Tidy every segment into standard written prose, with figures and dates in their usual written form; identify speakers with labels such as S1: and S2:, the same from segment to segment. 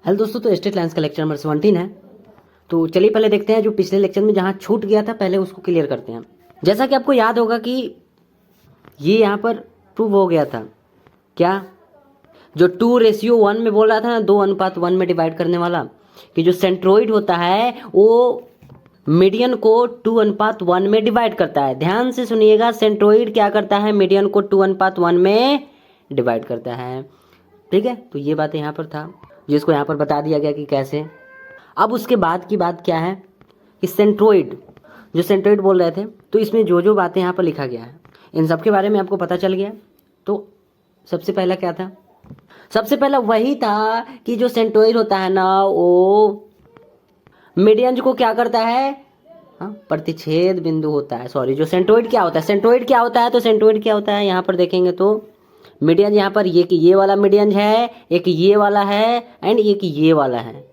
S1: Hello दोस्तों, तो straight lines का लेक्चर नंबर 17 है। तो चलिए पहले देखते हैं जो पिछले लेक्चर में जहाँ छूट गया था पहले उसको क्लियर करते हैं। जैसा कि आपको याद होगा कि ये यहाँ पर प्रूव हो गया था क्या, जो 2:1 में बोल रहा था ना, 2:1 में डिवाइड करने वाला, कि जो सेंट्रोइड होता है वो मीडियन को 2:1 में डिवाइड करता है। ध्यान से सुनिएगा, सेंट्रोइड क्या करता है, मीडियन को 2:1 में डिवाइड करता है। ठीक है, तो ये बात यहाँ पर था जिसको यहाँ पर बता दिया गया कि कैसे। अब उसके बाद की बात क्या है कि सेंट्रोइड, जो सेंट्रोइड बोल रहे थे, तो इसमें जो जो बातें यहाँ पर लिखा गया है इन सब के बारे में आपको पता चल गया। तो सबसे पहला क्या था, सबसे पहला वही था कि जो सेंट्रोइड होता है ना, वो मीडियन को क्या करता है, हाँ, प्रतिच्छेद बिंदु होता है। सॉरी, जो सेंट्रोइड क्या होता है, सेंट्रोइड क्या होता है, तो सेंट्रोइड क्या होता है यहाँ पर देखेंगे तो मीडियन यहाँ पर ये वाला मीडियन है, एक ये वाला है एंड एक ये वाला है।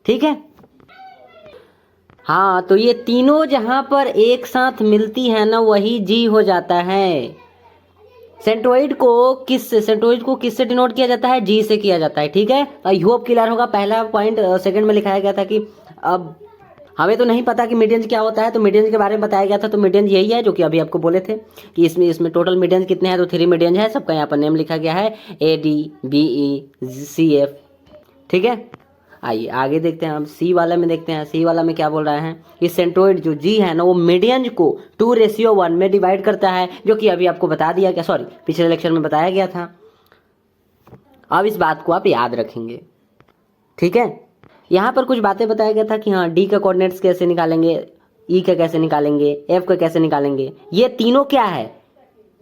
S1: ठीक है, हाँ, तो ये तीनों जहां पर एक साथ मिलती है ना, वही जी हो जाता है। सेंट्रोइड को किससे डिनोट किया जाता है, जी से किया जाता है। ठीक है, आई होप क्लियर होगा। पहला पॉइंट सेकंड में लिखाया गया था कि अब हमें तो नहीं पता कि मीडियंस क्या होता है, तो मीडियंस के बारे में बताया गया था। तो मीडियंस यही है जो कि अभी आपको बोले थे कि इसमें टोटल मीडियंस कितने हैं, तो 3 मीडियंस है। सबका यहाँ पर नेम लिखा गया है ADBECF। ठीक है, आइए आगे देखते हैं। हम सी वाला में देखते हैं। सी वाला में क्या बोल रहा है कि सेंट्रोइड जो जी है ना, वो मीडियन को 2:1 में डिवाइड करता है, जो कि अभी आपको बता दिया गया, सॉरी पिछले लेक्चर में बताया गया था। अब इस बात को आप याद रखेंगे। ठीक है, यहाँ पर कुछ बातें बताया गया था कि हाँ, डी का कोऑर्डिनेट्स कैसे निकालेंगे, ई का कैसे निकालेंगे, एफ का कैसे निकालेंगे। ये तीनों क्या है,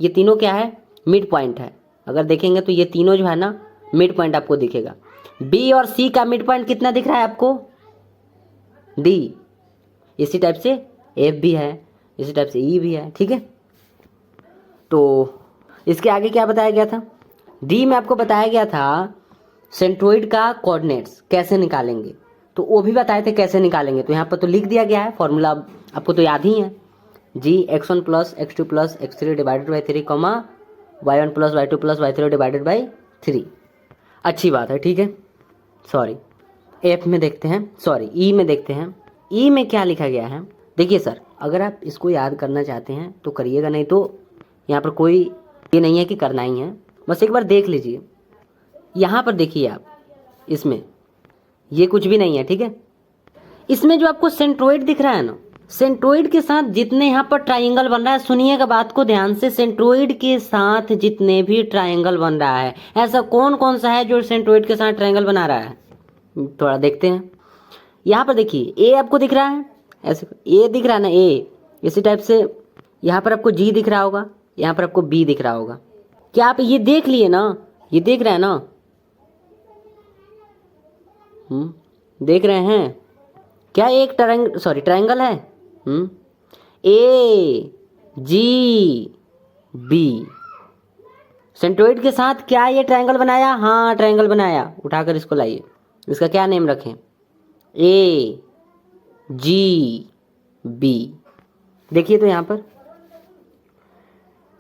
S1: ये तीनों क्या है, मिड पॉइंट है। अगर देखेंगे तो ये तीनों जो है ना, मिड पॉइंट आपको दिखेगा। बी और सी का मिड पॉइंट कितना दिख रहा है आपको, डी। इसी टाइप से एफ भी है, इसी टाइप से ई भी है। ठीक है, तो इसके आगे क्या बताया गया था, डी में आपको बताया गया था सेंट्रोइड का कोऑर्डिनेट्स कैसे निकालेंगे, तो वो भी बताए थे कैसे निकालेंगे। तो यहाँ पर तो लिख दिया गया है फॉर्मूला, आपको तो याद ही है, जी x1 + x2 + x3 divided by 3 comma y1 + y2 + y3 divided by 3। अच्छी बात है। ठीक है, सॉरी एफ में देखते हैं, सॉरी ई में देखते हैं। ई में क्या लिखा गया है, देखिए सर, अगर आप इसको याद करना चाहते हैं तो करिएगा, नहीं तो यहाँ पर कोई ये नहीं है कि करना ही है, बस एक बार देख लीजिए। यहाँ पर देखिए आप, इसमें ये कुछ भी नहीं है। ठीक है, इसमें जो आपको सेंट्रोइड दिख रहा है ना, सेंट्रोइड के साथ जितने यहाँ पर ट्राइंगल बन रहा है, सुनिएगा बात को ध्यान से, सेंट्रोइड के साथ जितने भी ट्राइंगल बन रहा है, ऐसा कौन कौन सा है जो सेंट्रोइड के साथ ट्राइंगल बना रहा है, थोड़ा देखते हैं। यहाँ पर देखिए, ए आपको दिख रहा है, ऐसे ए दिख रहा है ना, ए इसी टाइप से। यहाँ पर आपको जी दिख रहा होगा, यहाँ पर आपको बी दिख रहा होगा। क्या आप ये देख लिए ना, ये देख रहे हैं ना, देख रहे हैं क्या, एक ट्रायंगल है, ए जी बी। सेंट्रोइड के साथ क्या ये ट्रायंगल बनाया, हाँ ट्रायंगल बनाया। उठाकर इसको लाइए, इसका क्या नेम रखें, ए जी बी। देखिए तो यहाँ पर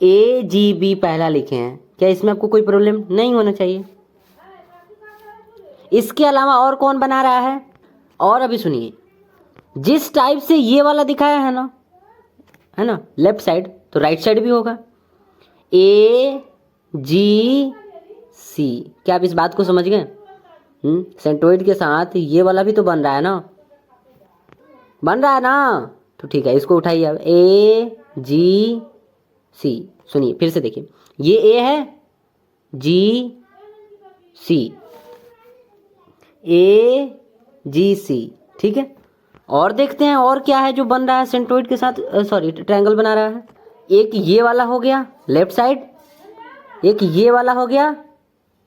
S1: AGB पहला लिखे हैं, क्या इसमें आपको कोई प्रॉब्लम नहीं होना चाहिए। इसके अलावा और कौन बना रहा है, और अभी सुनिए, जिस टाइप से ये वाला दिखाया है ना लेफ्ट साइड, तो राइट साइड भी होगा, AGC। क्या आप इस बात को समझ गए, सेंट्रोइड के साथ ये वाला भी तो बन रहा है ना, तो ठीक है, इसको उठाइए अब, AGC। सुनिए फिर से देखिए, ये ए है, GC, AGC। ठीक है, और देखते हैं और क्या है जो बन रहा है सेंट्रोइड के साथ, सॉरी ट्रायंगल बना रहा है। एक ये वाला हो गया लेफ्ट साइड, एक ये वाला हो गया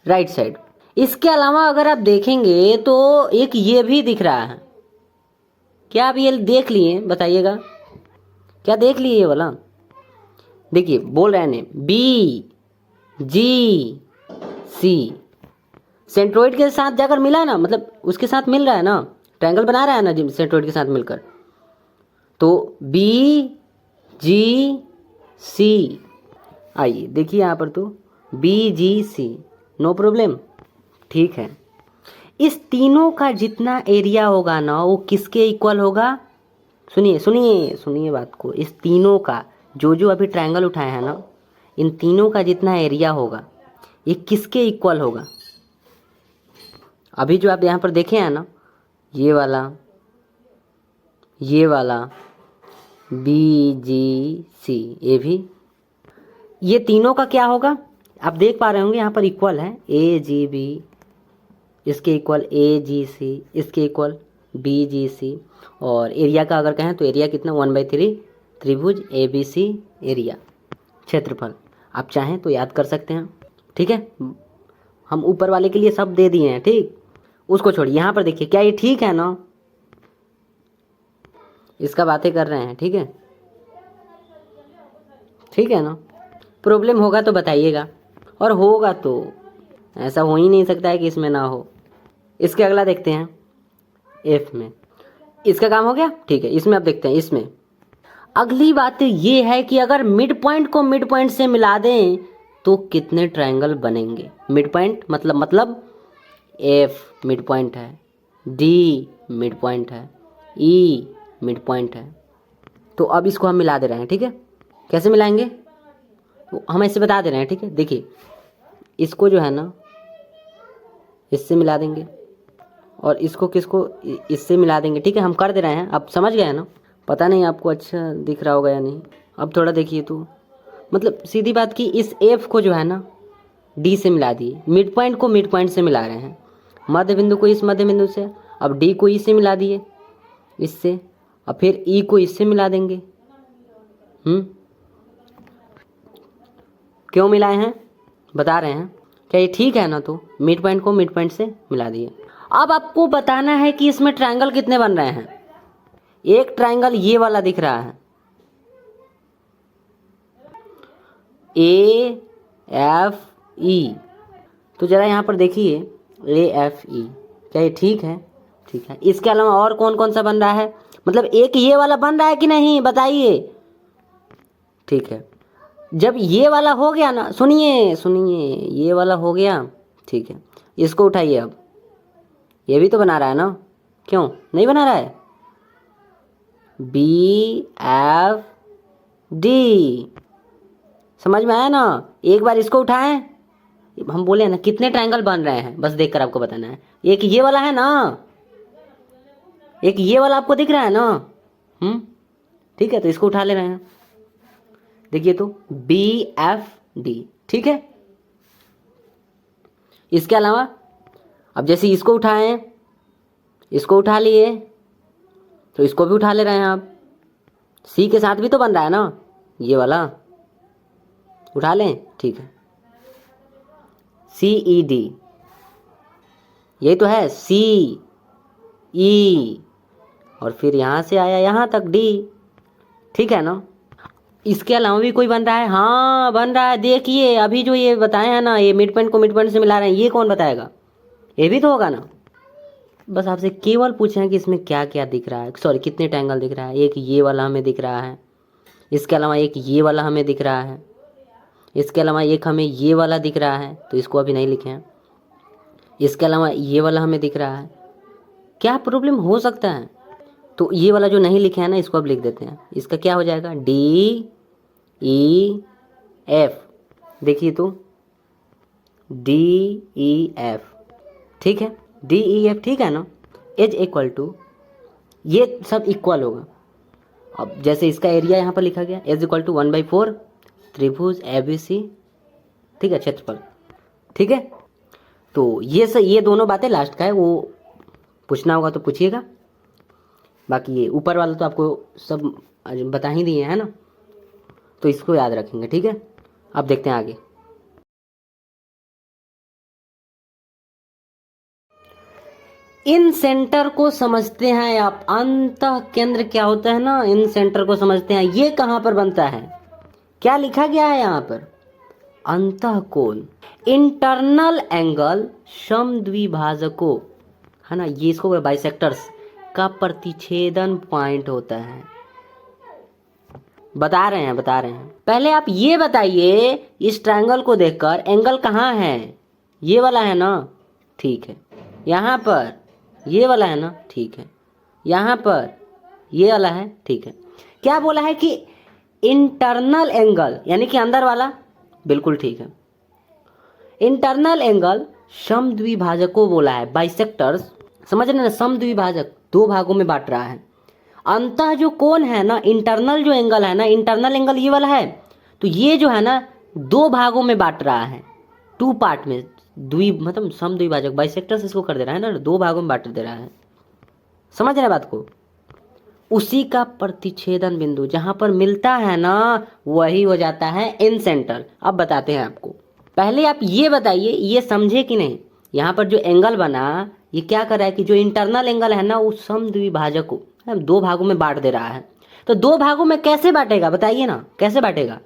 S1: राइट साइड। इसके अलावा अगर आप देखेंगे तो एक ये भी दिख रहा है। क्या आप ये देख लिए, बताइएगा, क्या देख लिए ये वाला, देखिए बोल रहे हैं BGC। सेंट्रोइड के साथ जाकर मिला ना, मतलब उसके साथ मिल रहा है ना, ट्रायंगल बना रहा है ना जिम सेंट्रोइड के साथ मिलकर, तो BGC। आइए देखिए यहाँ पर तो BGC, नो प्रॉब्लम। ठीक है, इस तीनों का जितना एरिया होगा ना वो किसके इक्वल होगा? सुनिए सुनिए सुनिए बात को। इस तीनों का जो जो अभी ट्रायंगल उठाए हैं ना, इन तीनों का जितना एरिया होगा ये किसके इक्वल होगा? अभी जो आप यहाँ पर देखे हैं ना, ये वाला BGC, ये भी, ये तीनों का क्या होगा? आप देख पा रहे होंगे यहाँ पर इक्वल है, AGB इसके इक्वल AGC, इसके इक्वल BGC। और एरिया का अगर कहें तो एरिया कितना, 1/3 त्रिभुज ABC एरिया, क्षेत्रफल। आप चाहें तो याद कर सकते हैं, ठीक है। हम ऊपर वाले के लिए सब दे दिए हैं, ठीक। उसको छोड़िए, यहाँ पर देखिए, क्या ये ठीक है ना? इसका बातें कर रहे हैं, ठीक है, ठीक है ना। प्रॉब्लम होगा तो बताइएगा, और होगा तो ऐसा हो ही नहीं सकता है कि इसमें ना हो। इसके अगला देखते हैं, F में। इसका काम हो गया, ठीक है। इसमें अब देखते हैं, इसमें अगली बात ये है कि अगर मिड पॉइंट को मिड पॉइंट से मिला दें तो कितने ट्रायंगल बनेंगे? मिड पॉइंट मतलब F मिड पॉइंट है, D मिड पॉइंट है, E मिड पॉइंट है। तो अब इसको हम मिला दे रहे हैं, ठीक है। कैसे मिलाएंगे? तो हम ऐसे बता दे रहे हैं, ठीक है। देखिए, इसको जो है ना इससे मिला देंगे, और इसको किसको इससे मिला देंगे, ठीक है। हम कर दे रहे हैं, अब समझ गए हैं ना? पता नहीं आपको अच्छा दिख रहा होगा या नहीं। अब थोड़ा देखिए तो, मतलब सीधी बात की, इस F को जो है ना D से मिला दिए, मिड पॉइंट को मिड पॉइंट से मिला रहे हैं, मध्य बिंदु को इस मध्य बिंदु से। अब D को E से मिला दिए, इससे, और फिर E को इससे मिला देंगे। क्यों मिलाए हैं बता रहे हैं, क्या ये ठीक है ना? तो मिड पॉइंट को मिड पॉइंट से मिला दिए। अब आपको बताना है कि इसमें ट्रायंगल कितने बन रहे हैं। एक ट्रायंगल ये वाला दिख रहा है, AFE। तो जरा यहाँ पर देखिए, AFE, क्या ये ठीक है? ठीक है। इसके अलावा और कौन कौन सा बन रहा है? मतलब एक ये वाला बन रहा है कि नहीं, बताइए। ठीक है, जब ये वाला हो गया ना, सुनिए सुनिए, ये वाला हो गया, ठीक है। इसको उठाइए, अब ये भी तो बना रहा है ना, क्यों नहीं बना रहा है? BFD, समझ में आया ना? एक बार इसको उठाएं, हम बोले ना कितने ट्रायंगल बन रहे हैं, बस देखकर आपको बताना है। एक ये वाला है ना, एक ये वाला आपको दिख रहा है ना, ठीक है। तो इसको उठा ले रहे हैं, देखिए तो BFD, ठीक है। इसके अलावा अब जैसे इसको उठाएं, इसको उठा लिए, तो इसको भी उठा ले रहे हैं आप। C के साथ भी तो बन रहा है ना, ये वाला उठा लें, ठीक है। CED, यही तो है, CE, और फिर यहाँ से आया यहाँ तक D, ठीक है ना। इसके अलावा भी कोई बन रहा है? हाँ बन रहा है, देखिए अभी जो ये बताए हैं ना, ये मिड पॉइंट को मिड पॉइंट से मिला रहे हैं, ये कौन बताएगा? ये भी तो होगा ना। बस आपसे केवल पूछे हैं कि इसमें क्या क्या दिख रहा है, सॉरी कितने ट्रायंगल दिख रहा है। एक ये वाला हमें दिख रहा है, इसके अलावा एक ये वाला हमें दिख रहा है, इसके अलावा एक हमें ये वाला दिख रहा है, तो इसको अभी नहीं लिखे हैं। इसके अलावा ये वाला हमें दिख रहा है। क्या प्रॉब्लम हो सकता है? तो ये वाला जो नहीं लिखे हैं ना, इसको अब लिख देते हैं। इसका क्या हो जाएगा? DEF, देखिए तो DEF, ठीक है, DEF, ठीक है ना। एज इक्वल टू, ये सब इक्वल होगा। अब जैसे इसका एरिया यहाँ पर लिखा गया, एज इक्वल टू 1/4 त्रिभुज ABC, ठीक है, क्षेत्रफल, ठीक है। तो ये दोनों बातें लास्ट का है, वो पूछना होगा तो पूछिएगा। बाकी ये ऊपर वाला तो आपको सब बता ही दिए हैं ना, तो इसको याद रखेंगे, ठीक है। अब देखते हैं आगे। इन सेंटर को समझते हैं आप, अंतः केंद्र क्या होता है ना, इन सेंटर को समझते हैं। ये कहाँ पर बनता है? क्या लिखा गया है यहाँ पर? अंतः कोण, इंटरनल एंगल समद्विभाजकों, है ना, ये इसको बाइसेक्टर्स का प्रतिच्छेदन पॉइंट होता है। बता रहे हैं। पहले आप ये बताइए, इस ट्रायंगल को देखकर एंगल कहाँ है? ये वाला है ना, ठीक है। यहाँ पर ये वाला है ना, ठीक है, यहाँ पर ये वाला है, ठीक है। क्या बोला है कि इंटरनल एंगल यानी कि अंदर वाला, बिल्कुल ठीक है। इंटरनल एंगल समद्विभाजक को बोला है, बाइसेक्टर्स, समझ रहे ना, समद्विभाजक दो भागों में बांट रहा है। अंतः जो कोण है ना, इंटरनल जो एंगल है ना, इंटरनल एंगल ये वाला है, तो ये जो है ना दो भागों में बांट रहा है, टू पार्ट में, मतलब समद्विभाजक बाइसेक्टर्स इसको कर दे रहा है ना, दो भागों में बांट दे रहा है। समझ रहे बात को? उसी का प्रतिच्छेदन बिंदु जहां पर मिलता है ना वही हो जाता है इन सेंटर। अब बताते हैं आपको, पहले आप ये बताइए, ये समझे कि नहीं? यहाँ पर जो एंगल बना ये क्या कर रहा है कि जो इंटरनल एंगल है ना वो समद्विभाजक को दो भागों में बांट दे रहा है। तो दो भागों में कैसे बांटेगा बताइए ना, कैसे बांटेगा?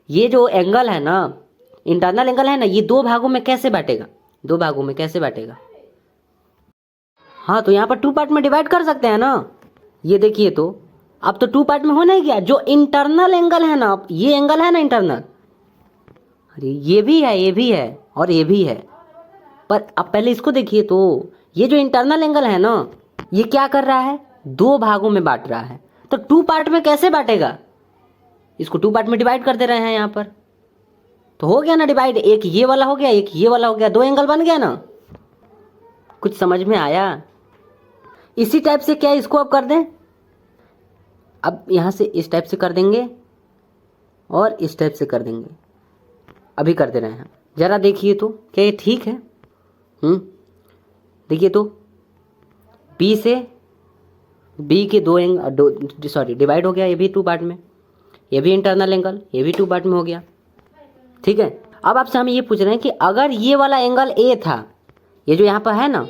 S1: ये जो एंगल है ना, इंटरनल एंगल है ना, ये दो भागों में कैसे बांटेगा? दो भागों में कैसे बांटेगा? हाँ, तो यहाँ पर टू पार्ट में डिवाइड कर सकते हैं ना। ये देखिए, तो अब तो टू पार्ट में होना ही गया। जो इंटरनल एंगल है ना, ये एंगल है ना इंटरनल, अरे ये भी है, ये भी है और ये भी है, पर अब पहले इसको देखिए। तो ये जो इंटरनल एंगल है ना, ये क्या कर रहा है? दो भागों में बांट रहा है। तो टू पार्ट में कैसे बांटेगा? इसको टू पार्ट में डिवाइड कर दे रहे हैं यहाँ पर, तो हो गया ना डिवाइड। एक ये वाला हो गया, एक ये वाला हो गया, दो एंगल बन गया ना। कुछ समझ में आया? इसी टाइप से क्या इसको अब कर दें, अब यहाँ से इस टाइप से कर देंगे और इस टाइप से कर देंगे। अभी कर दे रहे हैं, जरा देखिए तो क्या ये ठीक है? देखिए तो बी से बी के दो एंगल, सॉरी, डिवाइड हो गया, ये भी टू पार्ट में, ये भी इंटरनल एंगल, ये भी टू पार्ट में हो गया, ठीक है। अब आपसे हम ये पूछ रहे हैं कि अगर ये वाला एंगल ए था, ये जो यहाँ पर है ना,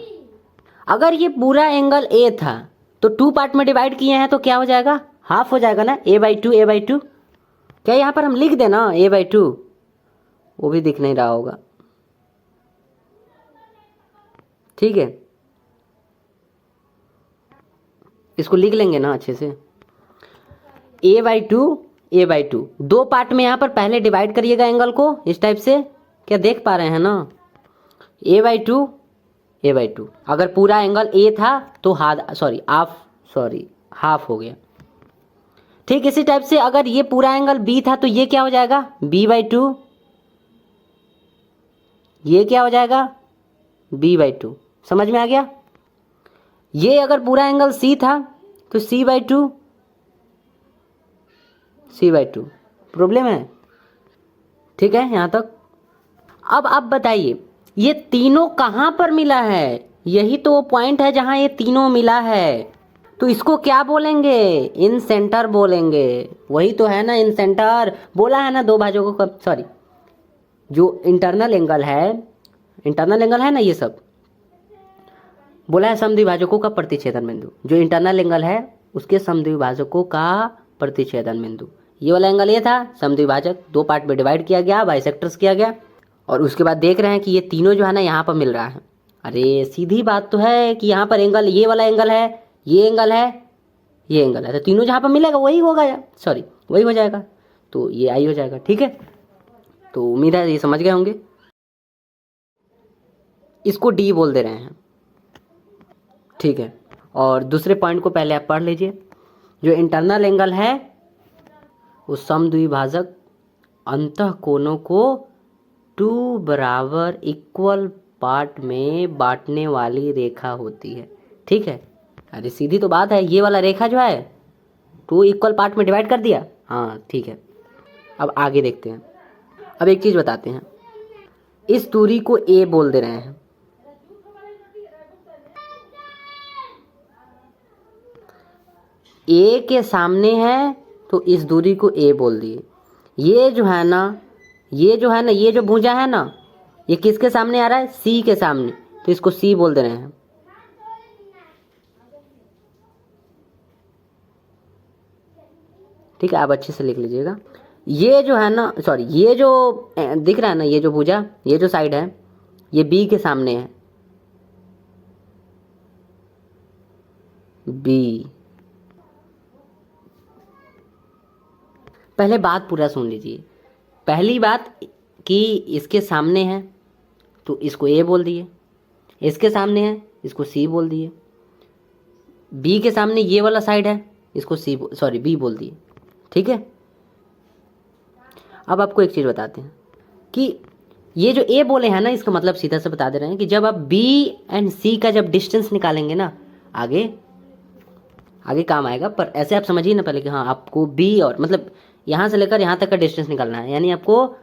S1: अगर ये पूरा एंगल ए था तो टू पार्ट में डिवाइड किए हैं तो क्या हो जाएगा? हाफ हो जाएगा ना, a/2 a/2। क्या यहाँ पर हम लिख दें ना a/2? वो भी दिख नहीं रहा होगा, ठीक है, इसको लिख लेंगे ना अच्छे से, a/2 a/2। दो पार्ट में यहाँ पर पहले डिवाइड करिएगा एंगल को इस टाइप से, क्या देख पा रहे हैं ना? a/2 a/2। अगर पूरा एंगल ए था तो हाफ हो गया, ठीक। इसी टाइप से अगर ये पूरा एंगल बी था तो ये क्या हो जाएगा? b/2। ये क्या हो जाएगा? b/2। समझ में आ गया? ये अगर पूरा एंगल सी था तो c/2। प्रॉब्लम है, ठीक है यहाँ तक? अब आप बताइए ये तीनों कहाँ पर मिला है? यही तो वो पॉइंट है जहाँ ये तीनों मिला है, तो इसको क्या बोलेंगे? इन सेंटर बोलेंगे। वही तो है ना, इन सेंटर बोला है ना, दो भाजकों का, सॉरी, जो इंटरनल एंगल है ना, ये सब बोला है समद्विभाजकों का प्रतिच्छेदन बिंदु। जो इंटरनल एंगल है उसके समद्विभाजकों का प्रतिच्छेदन बिंदु। ये वाला एंगल ये था, समद्विभाजक दो पार्ट में डिवाइड किया गया, बाइसेक्टर्स किया गया, और उसके बाद देख रहे हैं कि ये तीनों जो है ना यहाँ पर मिल रहा है। अरे सीधी बात तो है कि यहाँ पर एंगल, ये वाला एंगल है, ये एंगल है, ये एंगल है, तो तीनों जहाँ पर मिलेगा वही होगा, सॉरी वही हो जाएगा, तो ये आई हो जाएगा, ठीक है। तो उम्मीद है ये समझ गए होंगे। इसको डी बोल दे रहे हैं, ठीक है। और दूसरे पॉइंट को पहले आप पढ़ लीजिए। जो इंटरनल एंगल है वो समद्विभाजक अंतःकोणों को टू बराबर इक्वल पार्ट में बांटने वाली रेखा होती है, ठीक है। अरे सीधी तो बात है, ये वाला रेखा जो है टू इक्वल पार्ट में डिवाइड कर दिया, हाँ ठीक है। अब आगे देखते हैं। अब एक चीज़ बताते हैं, इस दूरी को ए बोल दे रहे हैं, ए के सामने है तो इस दूरी को ए बोल दिए। ये जो है ना, ये जो भुजा है ना, ये किसके सामने आ रहा है? सी के सामने, तो इसको सी बोल दे रहे हैं, ठीक है। आप अच्छे से लिख लीजिएगा। ये जो है ना, सॉरी, ये जो दिख रहा है ना, ये जो भुजा, ये जो साइड है, ये बी के सामने है, बी। पहले बात पूरा सुन लीजिए। पहली बात कि इसके सामने है तो इसको ए बोल दिए, इसके सामने है, इसको सी बोल दिए। बी के सामने ये वाला साइड है, इसको बी बोल दिए। ठीक है। अब आपको एक चीज़ बताते हैं कि ये जो ए बोले हैं ना, इसका मतलब सीधा से बता दे रहे हैं कि जब आप बी एंड सी का जब डिस्टेंस निकालेंगे ना, आगे आगे काम आएगा। पर ऐसे आप समझिए ना पहले कि हाँ, आपको बी और मतलब यहाँ से लेकर यहाँ तक का डिस्टेंस निकालना है, यानी आपको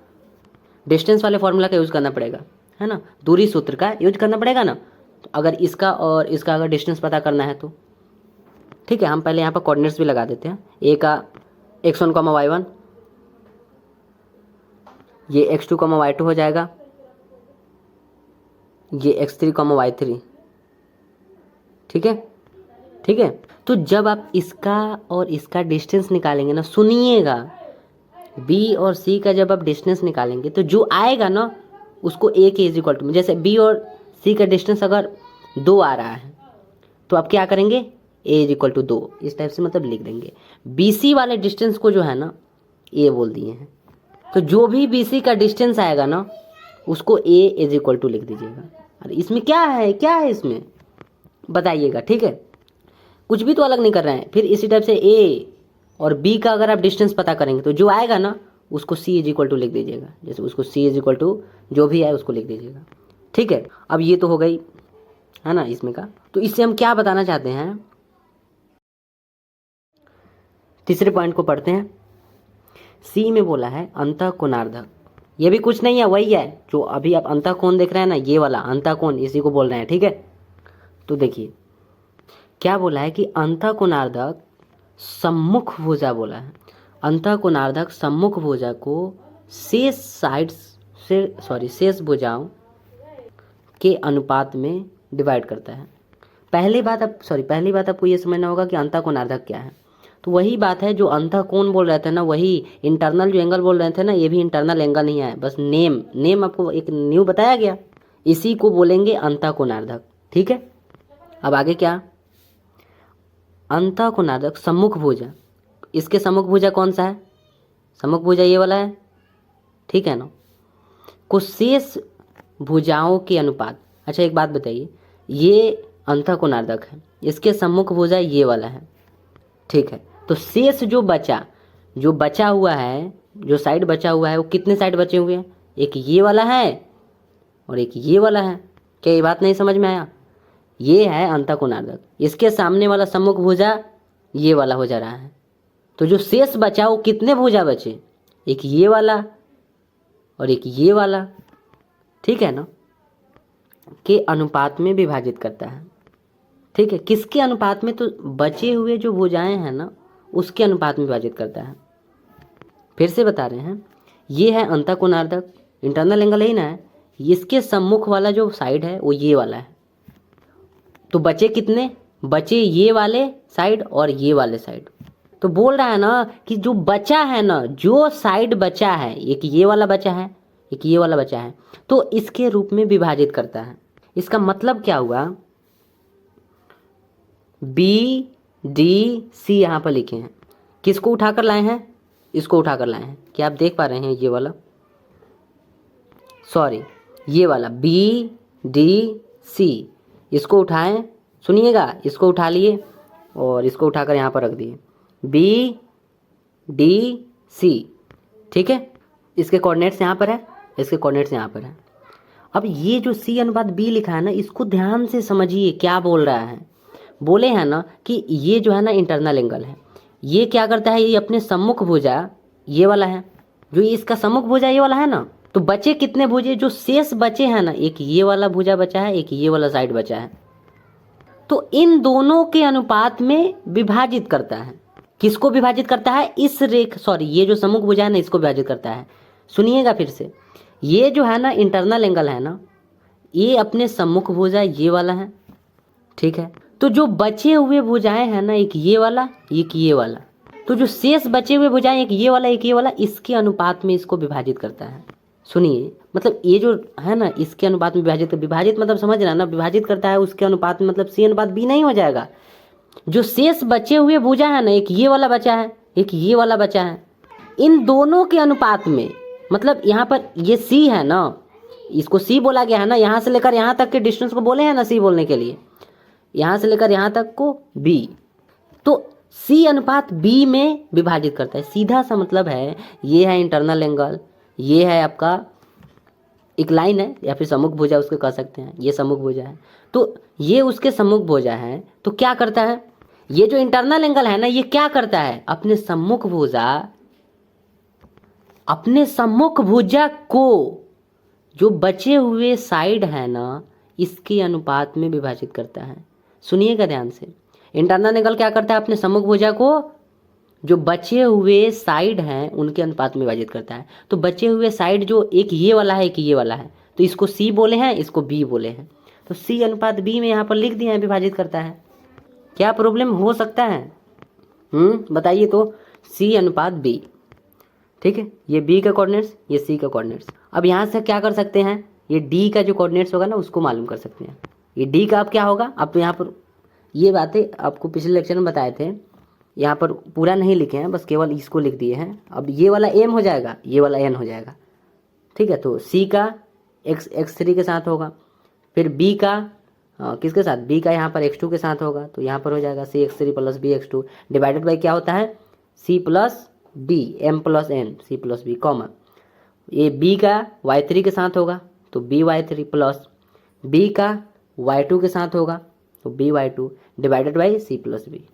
S1: डिस्टेंस वाले फॉर्मूला का यूज़ करना पड़ेगा, है ना, दूरी सूत्र का यूज करना पड़ेगा ना। तो अगर इसका और इसका अगर डिस्टेंस पता करना है तो ठीक है, हम पहले यहाँ पर कोऑर्डिनेट्स भी लगा देते हैं। ए का x1, y1, ये x2, y2 हो जाएगा, ये x3, y3। ठीक है, ठीक है। तो जब आप इसका और इसका डिस्टेंस निकालेंगे ना, सुनिएगा, बी और सी का जब आप डिस्टेंस निकालेंगे तो जो आएगा ना उसको ए के इज इक्वल टू में, जैसे बी और सी का डिस्टेंस अगर 2 आ रहा है तो आप क्या करेंगे, ए इज इक्वल टू 2 इस टाइप से मतलब लिख देंगे। बी सी वाले डिस्टेंस को जो है ना ए बोल दिए हैं, तो जो भी बी सी का डिस्टेंस आएगा ना उसको ए इज इक्वल टू लिख दीजिएगा। अरे इसमें क्या है इसमें बताइएगा। ठीक है, कुछ भी तो अलग नहीं कर रहे हैं। फिर इसी टाइप से ए और बी का अगर आप डिस्टेंस पता करेंगे तो जो आएगा ना उसको सी इज इक्वल टू लिख दीजिएगा, जैसे उसको सी इज इक्वल टू जो भी आए उसको लिख दीजिएगा। ठीक है, अब ये तो हो गई है ना इसमें का। तो इससे हम क्या बताना चाहते हैं, तीसरे पॉइंट को पढ़ते हैं। सी में बोला है अंतःकोणार्धक। ये भी कुछ नहीं है, वही है जो अभी आप अंतःकोण देख रहे हैं ना, ये वाला अंतःकोण, इसी को बोल रहे हैं। ठीक है, तो देखिए क्या बोला है कि अंतःकोणार्धक सम्मुख भुजा बोला है। अंतःकोणार्धक सम्मुख भुजा को शेष भुजाओं के अनुपात में डिवाइड करता है। पहली बात आपको ये समझना होगा कि अंतःकोणार्धक क्या है। तो वही बात है जो अंतःकोण बोल रहे थे ना, वही इंटरनल जो एंगल बोल रहे थे ना, ये भी इंटरनल एंगल नहीं है, बस नेम आपको एक न्यू बताया गया, इसी को बोलेंगे अंतःकोणार्धक। ठीक है, अब आगे क्या, अंतःकोणार्धक सम्मुख भुजा, इसके सम्मुख भुजा कौन सा है, सम्मुख भुजा ये वाला है। ठीक है ना, को शेष भुजाओं के अनुपात। अच्छा एक बात बताइए, ये अंतःकोणार्धक है, इसके सम्मुख भुजा ये वाला है। ठीक है, तो शेष जो बचा हुआ है, जो साइड बचा हुआ है, वो कितने साइड बचे हुए हैं, एक ये वाला है और एक ये वाला है। क्या ये बात नहीं समझ में आया, ये है अंतःकोणार्धक, इसके सामने वाला सम्मुख भुजा ये वाला हो जा रहा है। तो जो शेष बचा वो कितने भुजा बचे, एक ये वाला और एक ये वाला। ठीक है ना, के अनुपात में विभाजित करता है। ठीक है, किसके अनुपात में, तो बचे हुए जो भुजाएं हैं ना उसके अनुपात में विभाजित करता है। फिर से बता रहे हैं, ये है अंतःकोणार्धक, इंटरनल एंगल ही ना है, इसके सम्मुख वाला जो साइड है वो ये वाला है। तो बचे कितने, बचे ये वाले साइड और ये वाले साइड। तो बोल रहा है ना कि जो बचा है ना, जो साइड बचा है, एक ये वाला बचा है, एक ये वाला बचा है, तो इसके रूप में विभाजित करता है। इसका मतलब क्या हुआ, बी डी सी यहाँ पर लिखे हैं, किसको उठाकर लाए हैं, इसको उठाकर लाए हैं। क्या आप देख पा रहे हैं, ये वाला, सॉरी ये वाला बी डी सी, इसको उठाएं, सुनिएगा, इसको उठा लिए और इसको उठाकर यहाँ पर रख दिए, बी डी सी। ठीक है, इसके कोऑर्डिनेट्स यहाँ पर है, इसके कोऑर्डिनेट्स यहाँ पर है। अब ये जो सी अनुपात बी लिखा है ना, इसको ध्यान से समझिए क्या बोल रहा है। बोले हैं ना कि ये जो है ना इंटरनल एंगल है, ये क्या करता है, ये अपने सम्मुख भुजा ये वाला है, जो इसका सम्मुख भुजा ये वाला है ना, तो बचे कितने भुजे, जो शेष बचे हैं ना, एक ये वाला भुजा बचा है, एक ये वाला साइड बचा है, तो इन दोनों के अनुपात में विभाजित करता है। किसको विभाजित करता है, इस ये जो सम्मुख भुजा है ना इसको विभाजित करता है। सुनिएगा फिर से, ये जो है ना इंटरनल एंगल है ना, ये अपने सम्मुख भुजा ये वाला है। ठीक है, तो जो बचे हुए भुजाएं हैं ना, एक ये वाला एक ये वाला, तो जो शेष बचे हुए भुजाएं एक ये वाला एक ये वाला, इसके अनुपात में इसको विभाजित करता है। सुनिए, मतलब ये जो है ना इसके अनुपात में विभाजित मतलब समझ रहा है ना, विभाजित करता है उसके अनुपात में, मतलब सी अनुपात बी नहीं हो जाएगा। जो शेष बचे हुए भुजा है ना, एक ये वाला बचा है एक ये वाला बचा है, इन दोनों के अनुपात में, मतलब यहाँ पर ये सी है ना, इसको सी बोला गया है ना, यहाँ से लेकर यहाँ तक के डिस्टेंस को बोले हैं ना सी बोलने के लिए, यहाँ से लेकर यहाँ तक को बी, तो सी अनुपात बी में विभाजित करता है। सीधा सा मतलब है, ये है इंटरनल एंगल, ये है आपका एक लाइन है या फिर सम्मुख भुजा उसको कह सकते हैं, ये सम्मुख भुजा है, तो ये उसके सम्मुख भुजा है। तो क्या करता है, ये जो इंटरनल एंगल है ना, ये क्या करता है, अपने सम्मुख भुजा को जो बचे हुए साइड है ना, इसके अनुपात में विभाजित करता है। सुनिएगा ध्यान से, इंटरनल एंगल क्या करता है, अपने सम्मुख भुजा को जो बचे हुए साइड हैं उनके अनुपात में विभाजित करता है। तो बचे हुए साइड जो एक ये वाला है एक ये वाला है, तो इसको सी बोले हैं, इसको बी बोले हैं, तो सी अनुपात बी में यहाँ पर लिख दिए हैं विभाजित करता है। क्या प्रॉब्लम हो सकता है, बताइए। तो सी अनुपात बी, ठीक है, ये बी का कोऑर्डिनेट्स, ये सी का कोऑर्डिनेट्स। अब यहाँ से क्या कर सकते हैं, ये डी का जो कोऑर्डिनेट्स होगा ना उसको मालूम कर सकते हैं। ये डी का अब क्या होगा, अब यहाँ पर ये बातें आपको पिछले लेक्चर में बताए थे, यहाँ पर पूरा नहीं लिखे हैं, बस केवल इसको लिख दिए हैं। अब ये वाला एम हो जाएगा, ये वाला एन हो जाएगा, ठीक है। तो सी का x3 के साथ होगा, फिर बी का किसके साथ, बी का यहाँ पर x2 के साथ होगा, तो यहाँ पर हो जाएगा C x3 plus B x2 divided by क्या होता है, C plus D M plus N C plus B common. ये बी का y3 के साथ होगा तो बी y3 प्लस बी का y2 के साथ होगा तो B y2 divided by C plus B.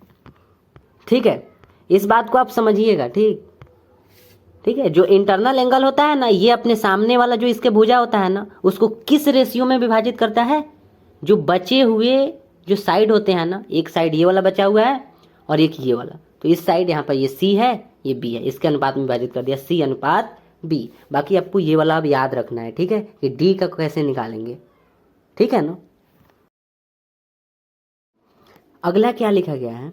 S1: ठीक है, इस बात को आप समझिएगा, ठीक है। जो इंटरनल एंगल होता है ना, ये अपने सामने वाला जो इसके भुजा होता है ना, उसको किस रेशियो में विभाजित करता है, जो बचे हुए जो साइड होते हैं ना, एक साइड ये वाला बचा हुआ है और एक ये वाला, तो इस साइड यहाँ पर ये सी है ये बी है, इसके अनुपात में विभाजित कर दिया, सी अनुपात बी। बाकी आपको ये वाला अब याद रखना है, ठीक है, कि डी का कैसे निकालेंगे, ठीक है ना। अगला क्या लिखा गया है,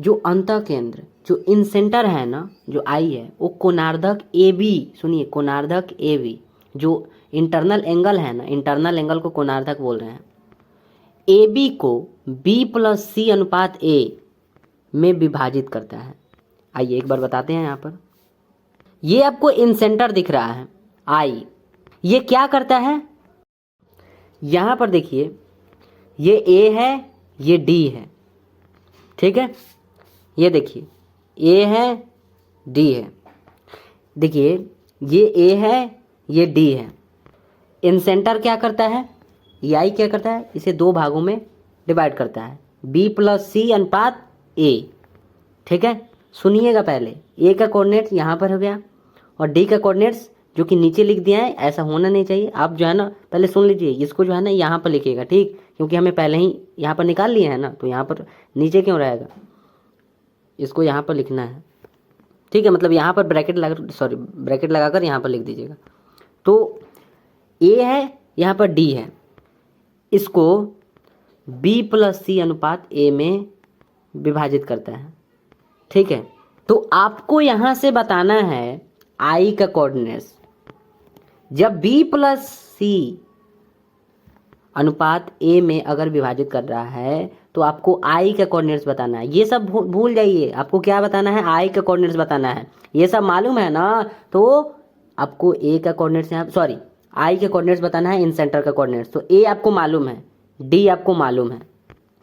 S1: जो अंतः केंद्र जो इन सेंटर है ना, जो आई है, वो कोणार्धक ए बी, सुनिए कोणार्धक ए बी, जो इंटरनल एंगल है ना, इंटरनल एंगल को कोणार्धक बोल रहे हैं, ए बी को बी प्लस सी अनुपात ए में विभाजित करता है। आइए एक बार बताते हैं। यहाँ पर ये आपको इन सेंटर दिख रहा है आई, ये क्या करता है, यहाँ पर देखिए ये ए है ये डी है, ठीक है, ये देखिए ए है डी है, देखिए ये ए है ये डी है। इन सेंटर क्या करता है, ये आई क्या करता है, इसे दो भागों में डिवाइड करता है, बी प्लस सी अनुपात ए, ठीक है। सुनिएगा पहले, ए का कोऑर्डिनेट्स यहाँ पर हो गया और डी का कोऑर्डिनेट्स जो कि नीचे लिख दिया है, ऐसा होना नहीं चाहिए। आप जो है ना पहले सुन लीजिए, इसको जो है ना यहाँ पर लिखिएगा, ठीक, क्योंकि हमें पहले ही यहाँ पर निकाल लिए हैं ना, तो यहाँ पर नीचे क्यों रहेगा, इसको यहाँ पर लिखना है, ठीक है, मतलब यहाँ पर ब्रैकेट लगाकर यहाँ पर लिख दीजिएगा। तो ए है यहाँ पर डी है, इसको बी प्लस सी अनुपात ए में विभाजित करता है, ठीक है। तो आपको यहाँ से बताना है आई का कोऑर्डिनेट्स, जब बी प्लस सी अनुपात ए में अगर विभाजित कर रहा है तो आपको आई का कोऑर्डिनेट्स बताना है। ये सब भूल जाइए, आपको क्या बताना है, आई का कोऑर्डिनेट्स बताना है। ये सब मालूम है ना, तो आपको ए का कोऑर्डिनेट्स यहाँ आई के कोऑर्डिनेट्स बताना है, इन सेंटर का कोऑर्डिनेट्स। तो ए आपको मालूम है, डी आपको मालूम है,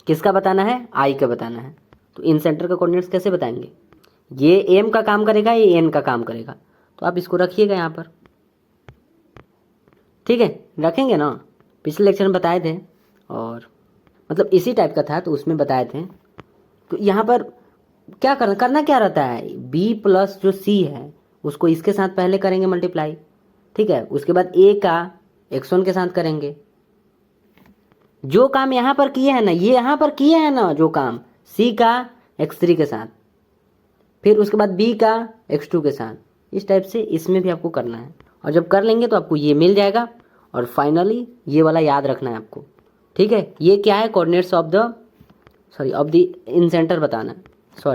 S1: किसका बताना है, आई का बताना है। तो इन सेंटर का कोऑर्डिनेट्स कैसे बताएंगे, ये एम का काम करेगा ये एन का काम करेगा, तो आप इसको रखिएगा यहाँ पर, ठीक है, रखेंगे ना, पिछले लेक्चर में बताए थे और मतलब इसी टाइप का था तो उसमें बताए थे। तो यहाँ पर क्या करना क्या रहता है, बी प्लस जो सी है उसको इसके साथ पहले करेंगे मल्टीप्लाई, ठीक है, उसके बाद ए का x1 के साथ करेंगे। जो काम यहाँ पर किए हैं ना, ये यहाँ पर किए हैं ना जो काम, सी का x3 के साथ, फिर उसके बाद बी का x2 के साथ, इस टाइप से इसमें भी आपको करना है। और जब कर लेंगे तो आपको ये मिल जाएगा और फाइनली ये वाला याद रखना है आपको, ठीक है। ये क्या है, coordinates of the in centre बताना,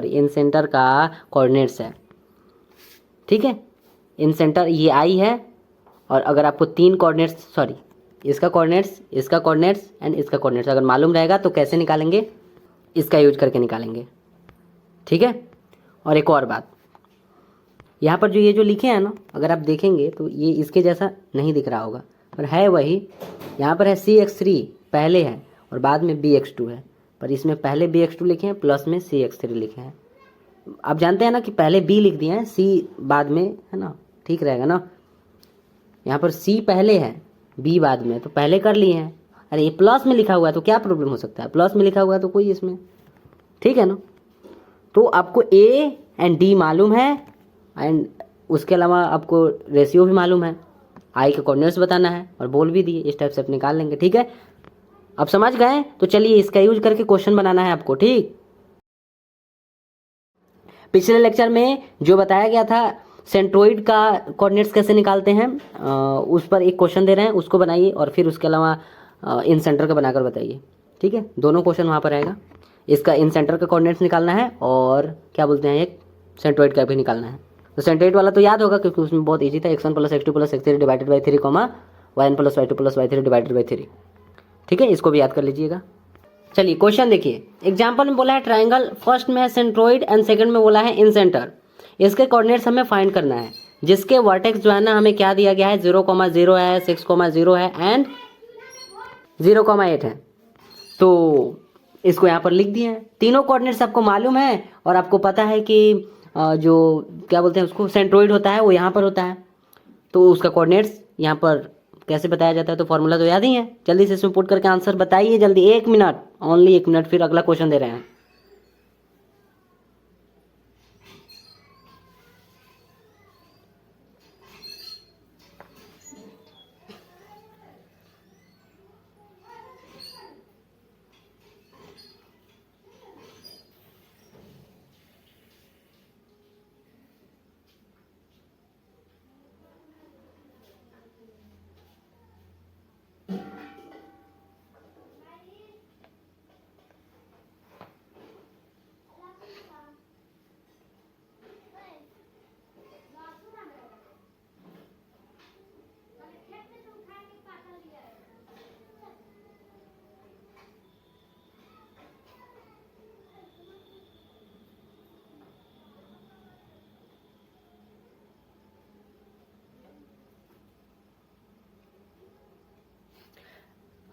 S1: इन सेंटर का कोऑर्डिनेट्स है, ठीक है। इन सेंटर ये आई है और अगर आपको तीन कोऑर्डिनेट्स इसका कोऑर्डिनेट्स एंड इसका कोऑर्डिनेट्स अगर मालूम रहेगा तो कैसे निकालेंगे, इसका यूज करके निकालेंगे, ठीक है। और एक और बात, यहाँ पर जो ये जो लिखे हैं ना, अगर आप देखेंगे तो ये इसके जैसा नहीं दिख रहा होगा, पर है वही। यहाँ पर है CX3 पहले है और बाद में BX2 है, पर इसमें पहले BX2 लिखे हैं प्लस में CX3 लिखे हैं। आप जानते हैं ना कि पहले B लिख दिए हैं, C बाद में, है ना, ठीक रहेगा ना। यहाँ पर C पहले है B बाद में, तो पहले कर लिए हैं। अरे ये प्लस में लिखा हुआ है तो क्या प्रॉब्लम हो सकता है, प्लस में लिखा हुआ है तो कोई इसमें, ठीक है ना। तो आपको A एंड D मालूम है, एंड उसके अलावा आपको रेशियो भी मालूम है, आई के कोऑर्डिनेट्स बताना है और बोल भी दिए, इस टाइप से आप निकाल लेंगे, ठीक है। अब समझ गए, तो चलिए इसका यूज करके क्वेश्चन बनाना है आपको, ठीक। पिछले लेक्चर में जो बताया गया था सेंट्रोइड का कोऑर्डिनेट्स कैसे निकालते हैं, उस पर एक क्वेश्चन दे रहे हैं, उसको बनाइए और फिर उसके अलावा इन सेंटर का बनाकर बताइए, ठीक है। दोनों क्वेश्चन वहाँ पर आएगा, इसका इन सेंटर का कोऑर्डिनेट्स निकालना है और क्या बोलते हैं एक सेंट्रोइड का भी निकालना है। तो सेंट्रोइड वाला तो याद होगा क्योंकि उसमें बहुत ईजी था, x1 + x2 + x3 divided by 3 comma y1 + y2 + y3 divided by 3, ठीक है। इसको भी याद कर लीजिएगा। चलिए क्वेश्चन देखिए, एग्जाम्पल में बोला है ट्राइंगल, फर्स्ट में है सेंट्रोइड एंड सेकंड में बोला है इन सेंटर। इसके कोऑर्डिनेट्स हमें फाइंड करना है, जिसके वर्टेक्स जो है ना हमें क्या दिया गया है, 0,0 है, 6,0 है एंड 0,8 है। तो इसको यहाँ पर लिख दिए हैं। तीनों कोऑर्डिनेट्स आपको मालूम है और आपको पता है कि जो क्या बोलते हैं उसको सेंट्रोइड होता है वो यहाँ पर होता है, तो उसका कोऑर्डिनेट्स यहाँ पर कैसे बताया जाता है, तो फॉर्मूला तो याद ही है। जल्दी से इसमें पुट करके आंसर बताइए, जल्दी, 1 मिनट, ओनली 1 मिनट, फिर अगला क्वेश्चन दे रहे हैं।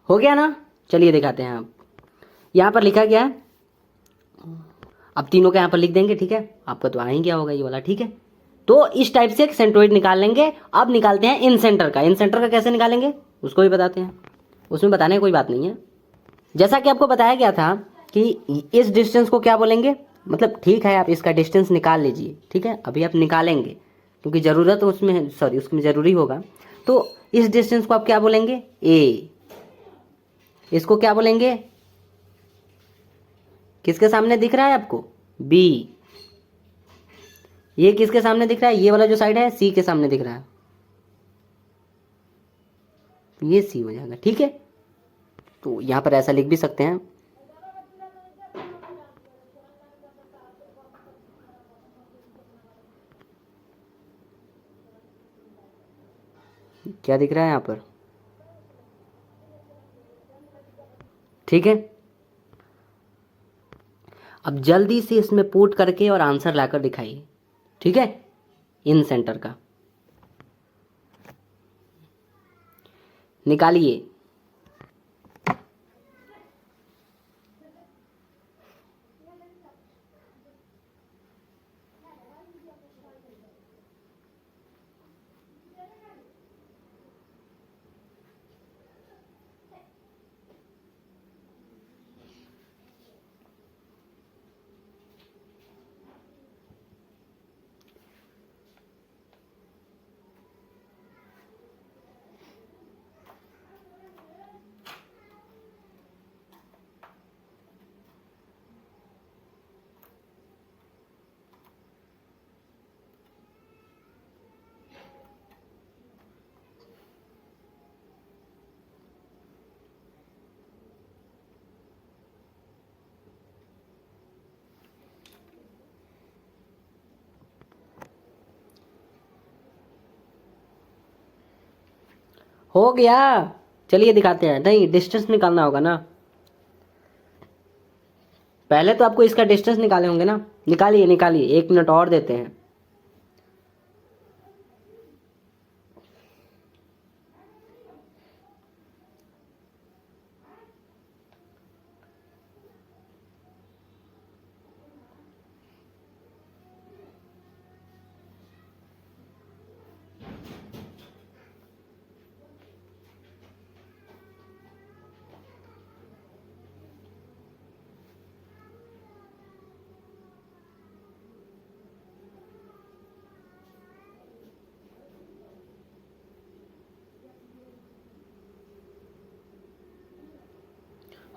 S1: हो गया ना, चलिए दिखाते हैं। आप यहाँ पर लिखा गया है, अब तीनों का यहाँ पर लिख देंगे, ठीक है। आपका तो आ ही गया होगा ये वाला, ठीक है। तो इस टाइप से एक सेंट्रोइड निकाल लेंगे। अब निकालते हैं इन सेंटर का। इन सेंटर का कैसे निकालेंगे उसको भी बताते हैं, उसमें बताने की कोई बात नहीं है। जैसा कि आपको बताया गया था कि इस डिस्टेंस को क्या बोलेंगे, मतलब ठीक है आप इसका डिस्टेंस निकाल लीजिए, ठीक है। अभी आप निकालेंगे क्योंकि ज़रूरत उसमें, सॉरी उसमें ज़रूरी होगा। तो इस डिस्टेंस को आप क्या बोलेंगे, ए। इसको क्या बोलेंगे, किसके सामने दिख रहा है आपको, बी। ये किसके सामने दिख रहा है, ये वाला जो साइड है सी के सामने दिख रहा है, ये सी हो जाएगा, ठीक है। तो यहां पर ऐसा लिख भी सकते हैं, क्या दिख रहा है यहां पर, ठीक है। अब जल्दी से इसमें पुट करके और आंसर लाकर दिखाइए, ठीक है। इन सेंटर का निकालिए। हो गया, चलिए दिखाते हैं। नहीं, डिस्टेंस निकालना होगा ना, पहले तो आपको इसका डिस्टेंस निकाले होंगे ना। निकालिए निकालिए, 1 मिनट और देते हैं।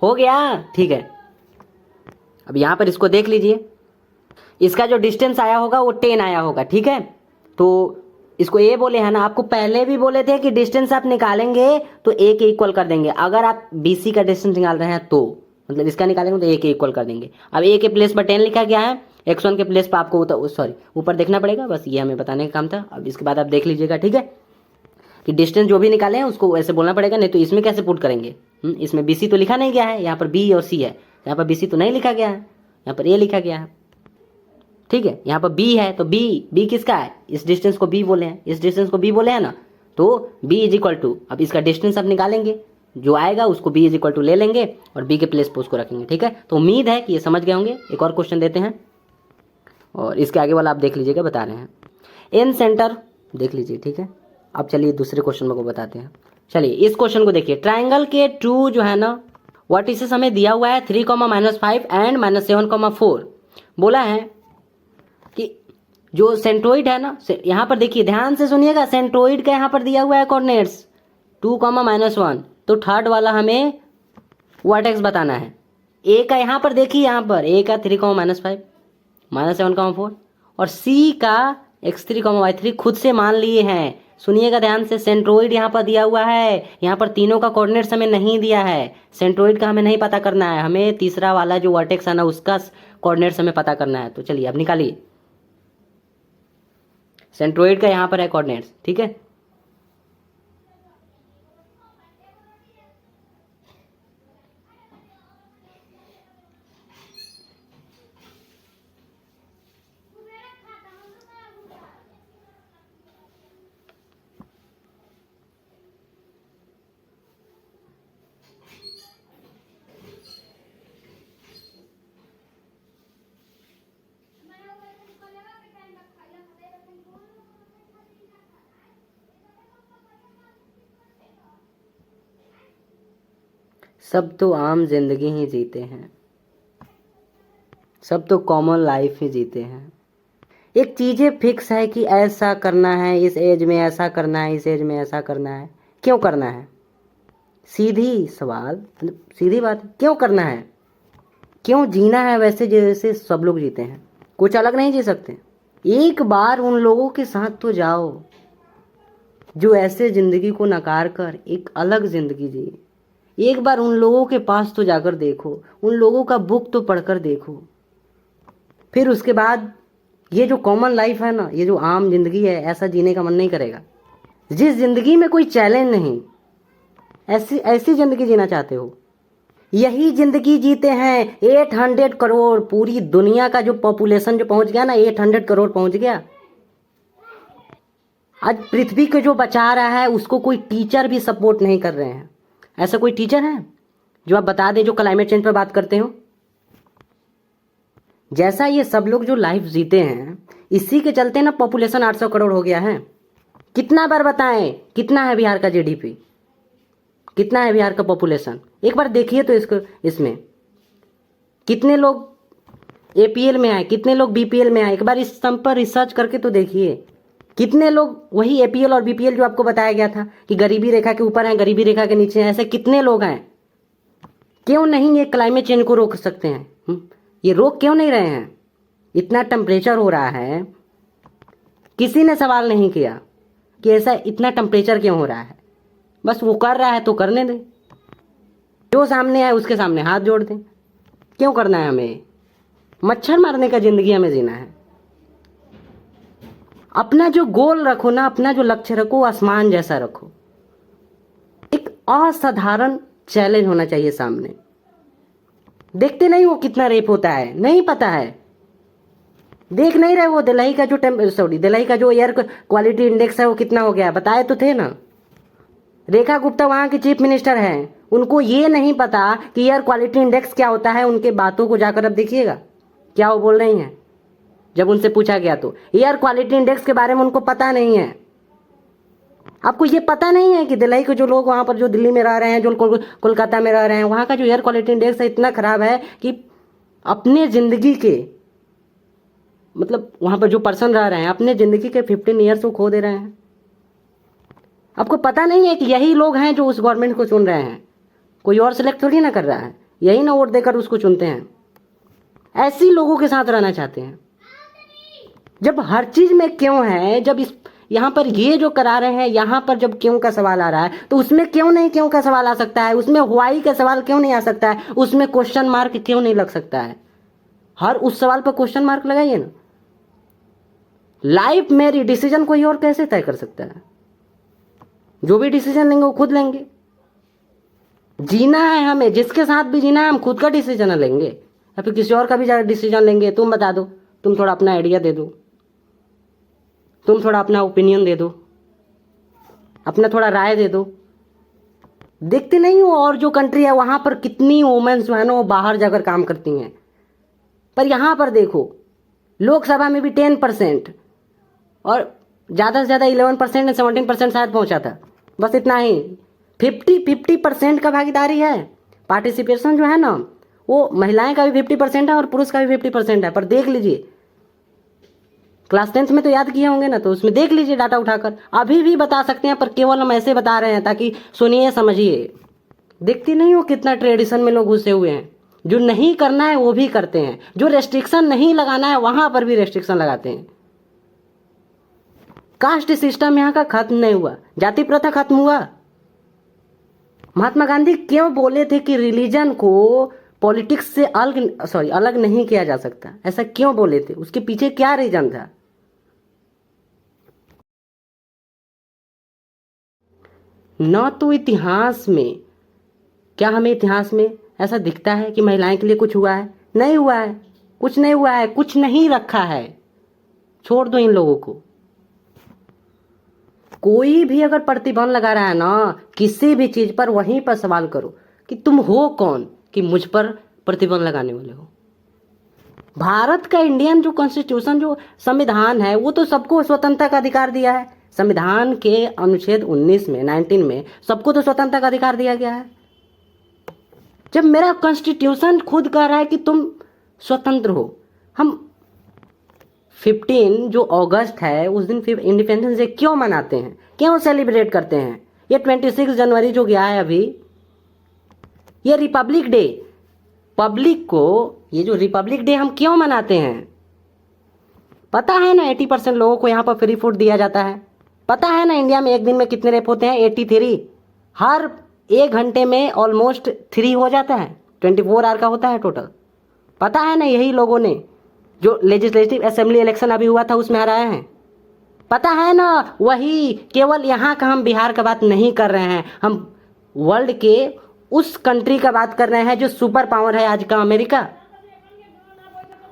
S1: हो गया, ठीक है। अब यहाँ पर इसको देख लीजिए, इसका जो डिस्टेंस आया होगा वो 10 आया होगा, ठीक है। तो इसको ए बोले हैं ना, आपको पहले भी बोले थे कि डिस्टेंस आप निकालेंगे तो ए के इक्वल कर देंगे। अगर आप BC का डिस्टेंस निकाल रहे हैं तो मतलब इसका निकालेंगे तो ए के इक्वल कर देंगे। अब ए के प्लेस पर 10 लिखा गया है, x1 के प्लेस पर आपको सॉरी ऊपर देखना पड़ेगा, बस ये हमें बताने का काम था। अब इसके बाद आप देख लीजिएगा, ठीक है, कि डिस्टेंस जो भी निकाले हैं उसको ऐसे बोलना पड़ेगा, नहीं तो इसमें कैसे पुट करेंगे। इसमें BC तो लिखा नहीं गया है, यहाँ पर B और C है, यहाँ पर BC तो नहीं लिखा गया है, यहाँ पर A लिखा गया है, ठीक है। यहाँ पर B है तो B किसका है, इस डिस्टेंस को B बोले हैं, इस डिस्टेंस को B बोले हैं ना, तो B इज इक्वल टू, अब इसका डिस्टेंस आप निकालेंगे, जो आएगा उसको B इज इक्वल टू ले लेंगे और B के प्लेस पर उसको रखेंगे, ठीक है। तो उम्मीद है कि ये समझ गए होंगे। एक और क्वेश्चन देते हैं और इसके आगे वाला आप देख लीजिएगा, बता रहे हैं। एन सेंटर देख लीजिए, ठीक है। अब चलिए दूसरे क्वेश्चन को बताते हैं। चलिए इस क्वेश्चन को देखिए, ट्राइंगल के टू जो है ना वर्टिसेस हमें दिया हुआ है 3, -5 एंड -7, 4। बोला है कि जो सेंट्रोइड है ना, यहाँ पर देखिए ध्यान से सुनिएगा, सेंट्रोइड का यहाँ पर दिया हुआ है कोऑर्डिनेट्स 2, -1, तो थर्ड वाला हमें वर्टेक्स बताना है। ए का यहाँ पर देखिए, यहाँ पर ए का 3, -5, -7, 4 और सी का x3, y3 खुद से मान लिए हैं। सुनिएगा ध्यान से, सेंट्रोइड यहाँ पर दिया हुआ है, यहाँ पर तीनों का कोऑर्डिनेट्स हमें नहीं दिया है, सेंट्रोइड का हमें नहीं पता करना है, हमें तीसरा वाला जो वर्टेक्स है ना उसका कोऑर्डिनेट्स हमें पता करना है। तो चलिए अब निकालिए, सेंट्रोइड का यहाँ पर है कोऑर्डिनेट्स, ठीक है। सब तो आम जिंदगी ही जीते हैं, सब तो कॉमन लाइफ ही जीते हैं। एक चीज़ें फिक्स है कि ऐसा करना है, इस एज में ऐसा करना है, इस एज में ऐसा करना है। क्यों करना है? सीधी सवाल, सीधी बात, क्यों करना है? क्यों जीना है वैसे जैसे सब लोग जीते हैं? कुछ अलग नहीं जी सकते? एक बार उन लोगों के साथ तो जाओ जो ऐसे ज़िंदगी को नकार कर एक अलग ज़िंदगी जिए। एक बार उन लोगों के पास तो जाकर देखो, उन लोगों का बुक तो पढ़कर देखो। फिर उसके बाद ये जो कॉमन लाइफ है ना, ये जो आम जिंदगी है, ऐसा जीने का मन नहीं करेगा। जिस जिंदगी में कोई चैलेंज नहीं, ऐसी जिंदगी जीना चाहते हो, यही जिंदगी जीते हैं 800 करोड़। पूरी दुनिया का जो पॉपुलेशन जो पहुंच गया ना, 800 करोड़ पहुंच गया। आज पृथ्वी को जो बचा रहा है उसको कोई टीचर भी सपोर्ट नहीं कर रहे हैं। ऐसा कोई टीचर है जो आप बता दे जो क्लाइमेट चेंज पर बात करते हो? जैसा ये सब लोग जो लाइफ जीते हैं, इसी के चलते ना पॉपुलेशन 800 करोड़ हो गया है। कितना बार बताएं, कितना है बिहार का GDP, कितना है बिहार का पॉपुलेशन? एक बार देखिए तो इसको, इसमें कितने लोग APL में आए, कितने लोग BPL में आए, एक बार इस सब पर रिसर्च करके तो देखिए। कितने लोग वही APL और BPL जो आपको बताया गया था कि गरीबी रेखा के ऊपर हैं, गरीबी रेखा के नीचे हैं, ऐसे कितने लोग हैं? क्यों नहीं ये क्लाइमेट चेंज को रोक सकते हैं? ये रोक क्यों नहीं रहे हैं? इतना टेम्परेचर हो रहा है, किसी ने सवाल नहीं किया कि ऐसा इतना टेम्परेचर क्यों हो रहा है। बस वो कर रहा है तो करने दें, जो सामने आए उसके सामने हाथ जोड़ दें। क्यों करना है हमें? मच्छर मारने का जिंदगी हमें जीना है। अपना जो गोल रखो ना, अपना जो लक्ष्य रखो, आसमान जैसा रखो। एक असाधारण चैलेंज होना चाहिए सामने। देखते नहीं वो कितना रेप होता है, नहीं पता है, देख नहीं रहे वो दिल्ली का जो दिल्ली का जो एयर क्वालिटी इंडेक्स है वो कितना हो गया, बताए तो थे ना। रेखा गुप्ता वहां की चीफ मिनिस्टर हैं, उनको ये नहीं पता कि एयर क्वालिटी इंडेक्स क्या होता है। उनके बातों को जाकर अब देखिएगा क्या वो बोल रही हैं। जब उनसे पूछा गया तो एयर क्वालिटी इंडेक्स के बारे में उनको पता नहीं है। आपको ये पता नहीं है कि दिल्ली के जो लोग वहाँ पर जो दिल्ली में रह रहे हैं, जो कोलकाता में रह रहे हैं, वहाँ का जो एयर क्वालिटी इंडेक्स है इतना ख़राब है कि अपने ज़िंदगी के मतलब वहाँ पर जो पर्सन रह रहे हैं अपने ज़िंदगी के 15 ईयर्स को खो दे रहे हैं। आपको पता नहीं है कि यही लोग हैं जो उस गवर्नमेंट को चुन रहे हैं, कोई और सिलेक्ट थोड़ी ना कर रहा है। यही ना वोट देकर उसको चुनते हैं। ऐसी लोगों के साथ रहना चाहते हैं। जब हर चीज में क्यों है, जब इस यहाँ पर ये जो करा रहे हैं, यहाँ पर जब क्यों का सवाल आ रहा है, तो उसमें क्यों नहीं क्यों का सवाल आ सकता है, उसमें व्हाई का सवाल क्यों नहीं आ सकता है, उसमें क्वेश्चन मार्क क्यों नहीं लग सकता है। हर उस सवाल पर क्वेश्चन मार्क लगाइए ना। लाइफ मेरी डिसीजन कोई और कैसे तय कर सकता है। जो भी डिसीजन लेंगे वो खुद लेंगे। जीना है हमें, जिसके साथ भी जीना है हम खुद का डिसीजन लेंगे या फिर किसी और का भी डिसीजन लेंगे। तुम बता दो, तुम थोड़ा अपना आइडिया दे दो, तुम थोड़ा अपना ओपिनियन दे दो, अपना थोड़ा राय दे दो। देखते नहीं हो और जो कंट्री है वहां पर कितनी वुमेन्स जो है ना वो बाहर जाकर काम करती हैं, पर यहां पर देखो लोकसभा में भी 10% और ज़्यादा से ज़्यादा 11% 17% शायद पहुंचा था, बस इतना ही। 50% का भागीदारी है। पार्टिसिपेशन जो है ना वो महिलाएं का भी 50% है और पुरुष का भी 50% है। पर देख लीजिए, क्लास 10th में तो याद किए होंगे ना, तो उसमें देख लीजिए डाटा उठाकर। अभी भी बता सकते हैं, पर केवल हम ऐसे बता रहे हैं ताकि सुनिए समझिए। देखती नहीं हो कितना ट्रेडिशन में लोग घुसे हुए हैं। जो नहीं करना है वो भी करते हैं, जो रेस्ट्रिक्शन नहीं लगाना है वहां पर भी रेस्ट्रिक्शन लगाते हैं। कास्ट सिस्टम यहाँ का खत्म नहीं हुआ, जाति प्रथा खत्म हुआ। महात्मा गांधी क्यों बोले थे कि रिलीजन को पॉलिटिक्स से अलग नहीं किया जा सकता, ऐसा क्यों बोले थे, उसके पीछे क्या रीजन था। न तो इतिहास में, क्या हमें इतिहास में ऐसा दिखता है कि महिलाएं के लिए कुछ हुआ है? नहीं हुआ है, कुछ नहीं हुआ है, कुछ नहीं रखा है। छोड़ दो इन लोगों को। कोई भी अगर प्रतिबंध लगा रहा है ना किसी भी चीज पर, वहीं पर सवाल करो कि तुम हो कौन कि मुझ पर प्रतिबंध लगाने वाले हो। भारत का इंडियन जो कॉन्स्टिट्यूशन जो संविधान है वो तो सबको स्वतंत्रता का अधिकार दिया है। संविधान के अनुच्छेद 19 में सबको तो स्वतंत्रता का अधिकार दिया गया है। जब मेरा कॉन्स्टिट्यूशन खुद कह रहा है कि तुम स्वतंत्र हो, हम 15 जो अगस्त है उस दिन फिर इंडिपेंडेंस डे क्यों मनाते हैं, क्यों सेलिब्रेट करते हैं? ये 26 जनवरी जो गया है अभी, ये रिपब्लिक डे, पब्लिक को ये जो रिपब्लिक डे हम क्यों मनाते हैं? पता है ना 80% लोगों को यहाँ पर फ्री फूड दिया जाता है। पता है ना इंडिया में एक दिन में कितने रेप होते हैं? 83। हर 1 घंटे में ऑलमोस्ट 3 हो जाता है। 24 आवर का होता है टोटल। पता है ना यही लोगों ने जो लेजिस्लेटिव असेंबली इलेक्शन अभी हुआ था उसमें हराया है। पता है ना वही, केवल यहाँ का हम बिहार का बात नहीं कर रहे हैं, हम वर्ल्ड के उस कंट्री का बात कर रहे हैं जो सुपर पावर है आज का, अमेरिका।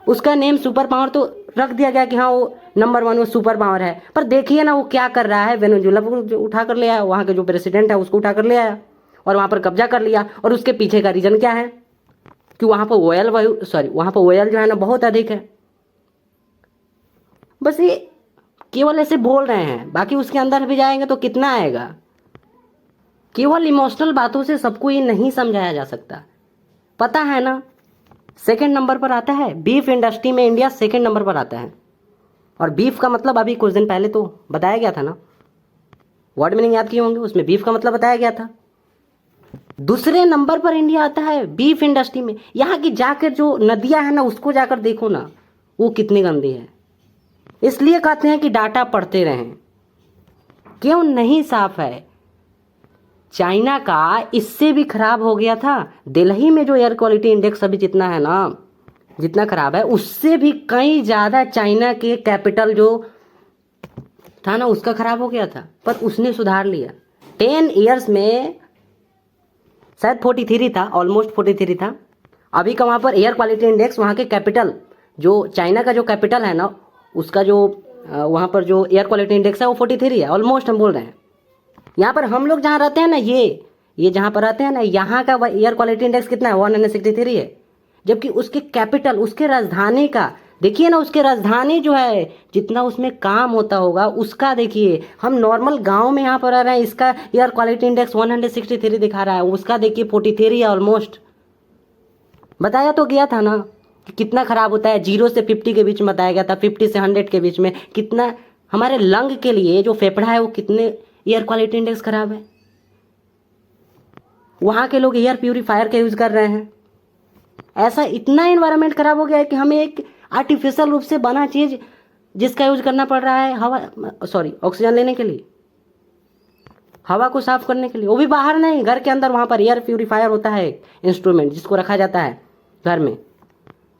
S1: उसका नेम सुपर पावर तो रख दिया गया कि हाँ वो नंबर 1 वो सुपर पावर है, पर देखिए ना वो क्या कर रहा है। वेनेजुएला को उठा कर ले आया, वहाँ के जो प्रेसिडेंट है उसको उठा कर ले आया और वहाँ पर कब्जा कर लिया। और उसके पीछे का रीजन क्या है कि वहाँ पर ऑयल जो है ना बहुत अधिक है। बस ये केवल ऐसे बोल रहे हैं, बाकी उसके अंदर भी जाएंगे तो कितना आएगा। केवल इमोशनल बातों से सबको ये नहीं समझाया जा सकता। पता है ना 2nd नंबर पर आता है बीफ इंडस्ट्री में, इंडिया 2nd नंबर पर आता है। और बीफ का मतलब अभी कुछ दिन पहले तो बताया गया था ना, वर्ड मीनिंग याद किए होंगे, उसमें बीफ का मतलब बताया गया था। 2रे नंबर पर इंडिया आता है बीफ इंडस्ट्री में। यहाँ की जाकर जो नदियां है ना उसको जाकर देखो ना वो कितनी गंदी है। इसलिए कहते हैं कि डाटा पढ़ते रहें। क्यों नहीं साफ है? चाइना का इससे भी खराब हो गया था। दिल्ली में जो एयर क्वालिटी इंडेक्स अभी जितना है ना, जितना खराब है, उससे भी कहीं ज़्यादा चाइना के कैपिटल जो था ना उसका खराब हो गया था, पर उसने सुधार लिया। 10 ईयर्स में शायद 43 था, ऑलमोस्ट 43 था। अभी का वहाँ पर एयर क्वालिटी इंडेक्स, वहाँ के कैपिटल जो चाइना का जो कैपिटल है ना उसका जो वहाँ पर जो एयर क्वालिटी इंडेक्स है वो 43 है, ऑलमोस्ट हम बोल रहे हैं। यहाँ पर हम लोग जहाँ रहते हैं ना, ये जहाँ पर रहते हैं ना, यहाँ का एयर क्वालिटी इंडेक्स कितना है? 163 है। जबकि उसके कैपिटल, उसके राजधानी का देखिए ना, उसके राजधानी जो है जितना उसमें काम होता होगा उसका देखिए। हम नॉर्मल गांव में यहाँ पर रह रहे हैं, इसका एयर क्वालिटी इंडेक्स 163 दिखा रहा है, उसका देखिए 43 है ऑलमोस्ट। बताया तो गया था ना कि कितना खराब होता है। 0 से 50 के बीच में बताया गया था, 50 से 100 के बीच में। कितना हमारे लंग के लिए जो फेफड़ा है वो कितने एयर क्वालिटी इंडेक्स खराब है। वहाँ के लोग एयर प्यूरीफायर का यूज़ कर रहे हैं, ऐसा इतना एनवायरनमेंट खराब हो गया है कि हमें एक आर्टिफिशियल रूप से बना चीज़ जिसका यूज करना पड़ रहा है ऑक्सीजन लेने के लिए, हवा को साफ करने के लिए, वो भी बाहर नहीं, घर के अंदर। वहाँ पर एयर प्यूरीफायर होता है इंस्ट्रूमेंट जिसको रखा जाता है घर में,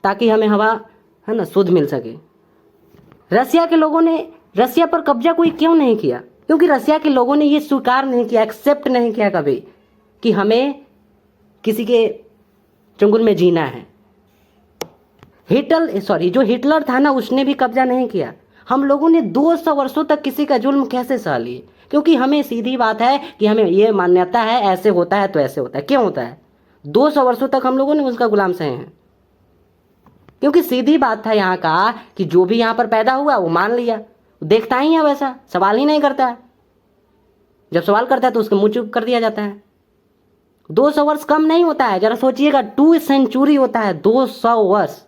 S1: ताकि हमें हवा है ना शुद्ध मिल सके। रसिया के लोगों ने, रसिया पर कब्जा कोई क्यों नहीं किया? क्योंकि रसिया के लोगों ने ये स्वीकार नहीं किया, एक्सेप्ट नहीं किया कभी कि हमें किसी के चंगुल में जीना है। जो हिटलर था ना, उसने भी कब्जा नहीं किया। हम लोगों ने 200 वर्षों तक किसी का जुल्म कैसे सह लिए? क्योंकि हमें सीधी बात है कि हमें ये मान्यता है, ऐसे होता है तो ऐसे होता है। क्यों होता है? 200 वर्षों तक हम लोगों ने उसका गुलाम सहे हैं। क्योंकि सीधी बात था यहाँ का कि जो भी यहाँ पर पैदा हुआ वो मान लिया, देखता ही है, वैसा सवाल ही नहीं करता है। जब सवाल करता है तो उसको मुंह चुप कर दिया जाता है। 200 वर्ष कम नहीं होता है, जरा सोचिएगा, 2 सेंचुरी होता है, 200 वर्ष।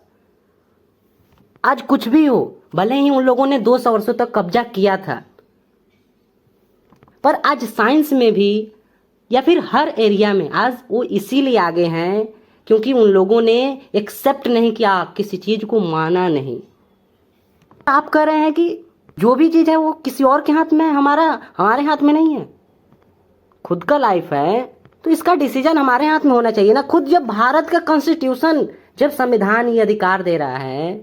S1: आज कुछ भी हो, भले ही उन लोगों ने 200 वर्षों तक कब्जा किया था, पर आज साइंस में भी या फिर हर एरिया में आज वो इसीलिए आगे हैं क्योंकि उन लोगों ने एक्सेप्ट नहीं किया, किसी चीज को माना नहीं। आप कह रहे हैं कि जो भी चीज है वो किसी और के हाथ में है, हमारे हाथ में नहीं है। खुद का लाइफ है तो इसका डिसीजन हमारे हाथ में होना चाहिए ना। खुद जब भारत का कॉन्स्टिट्यूशन, जब संविधान ये अधिकार दे रहा है,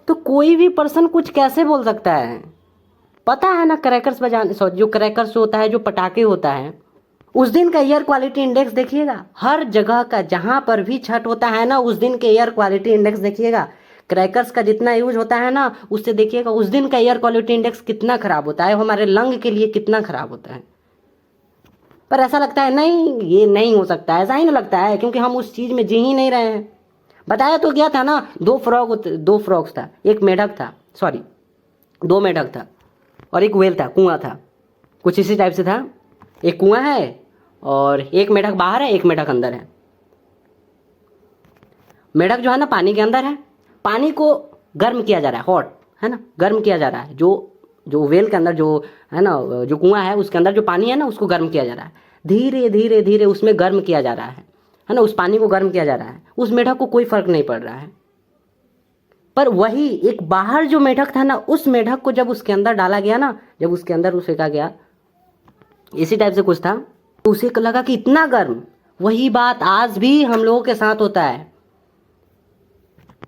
S1: तो कोई भी पर्सन कुछ कैसे बोल सकता है? पता है ना, क्रैकर्स बजाने, जो क्रैकर्स होता है, जो पटाखे होता है, उस दिन का एयर क्वालिटी इंडेक्स देखिएगा। हर जगह का जहां पर भी छठ होता है ना, उस दिन के एयर क्वालिटी इंडेक्स देखिएगा। क्रैकर्स का जितना यूज होता है ना, उससे देखिएगा उस दिन का एयर क्वालिटी इंडेक्स कितना खराब होता है, हमारे लंग के लिए कितना खराब होता है। पर ऐसा लगता है नहीं, ये नहीं हो सकता, ऐसा ही नहीं लगता है क्योंकि हम उस चीज में जी ही नहीं रहे हैं। बताया तो गया था ना, 2 फ्रॉग्स था, एक मेढक था, 2 मेढक था और एक वेल था, कुआं था, कुछ इसी टाइप से था। एक कुआं है और एक मेढक बाहर है, एक मेढक अंदर है। मेढक जो है ना पानी के अंदर है, पानी को गर्म किया जा रहा है, हॉट है ना, गर्म किया जा रहा है। जो वेल के अंदर जो है ना, जो कुआं है उसके अंदर जो पानी है ना, उसको गर्म किया जा रहा है। धीरे धीरे धीरे उसमें गर्म किया जा रहा है ना, उस पानी को गर्म किया जा रहा है। उस मेढक को कोई फर्क नहीं पड़ रहा है। पर वही एक बाहर जो मेढक था ना, उस मेढक को जब उसके अंदर डाला गया ना, जब उसके अंदर उसे फेंका गया, इसी टाइप से कुछ था, तो उसे लगा कि इतना गर्म। वही बात आज भी हम लोगों के साथ होता है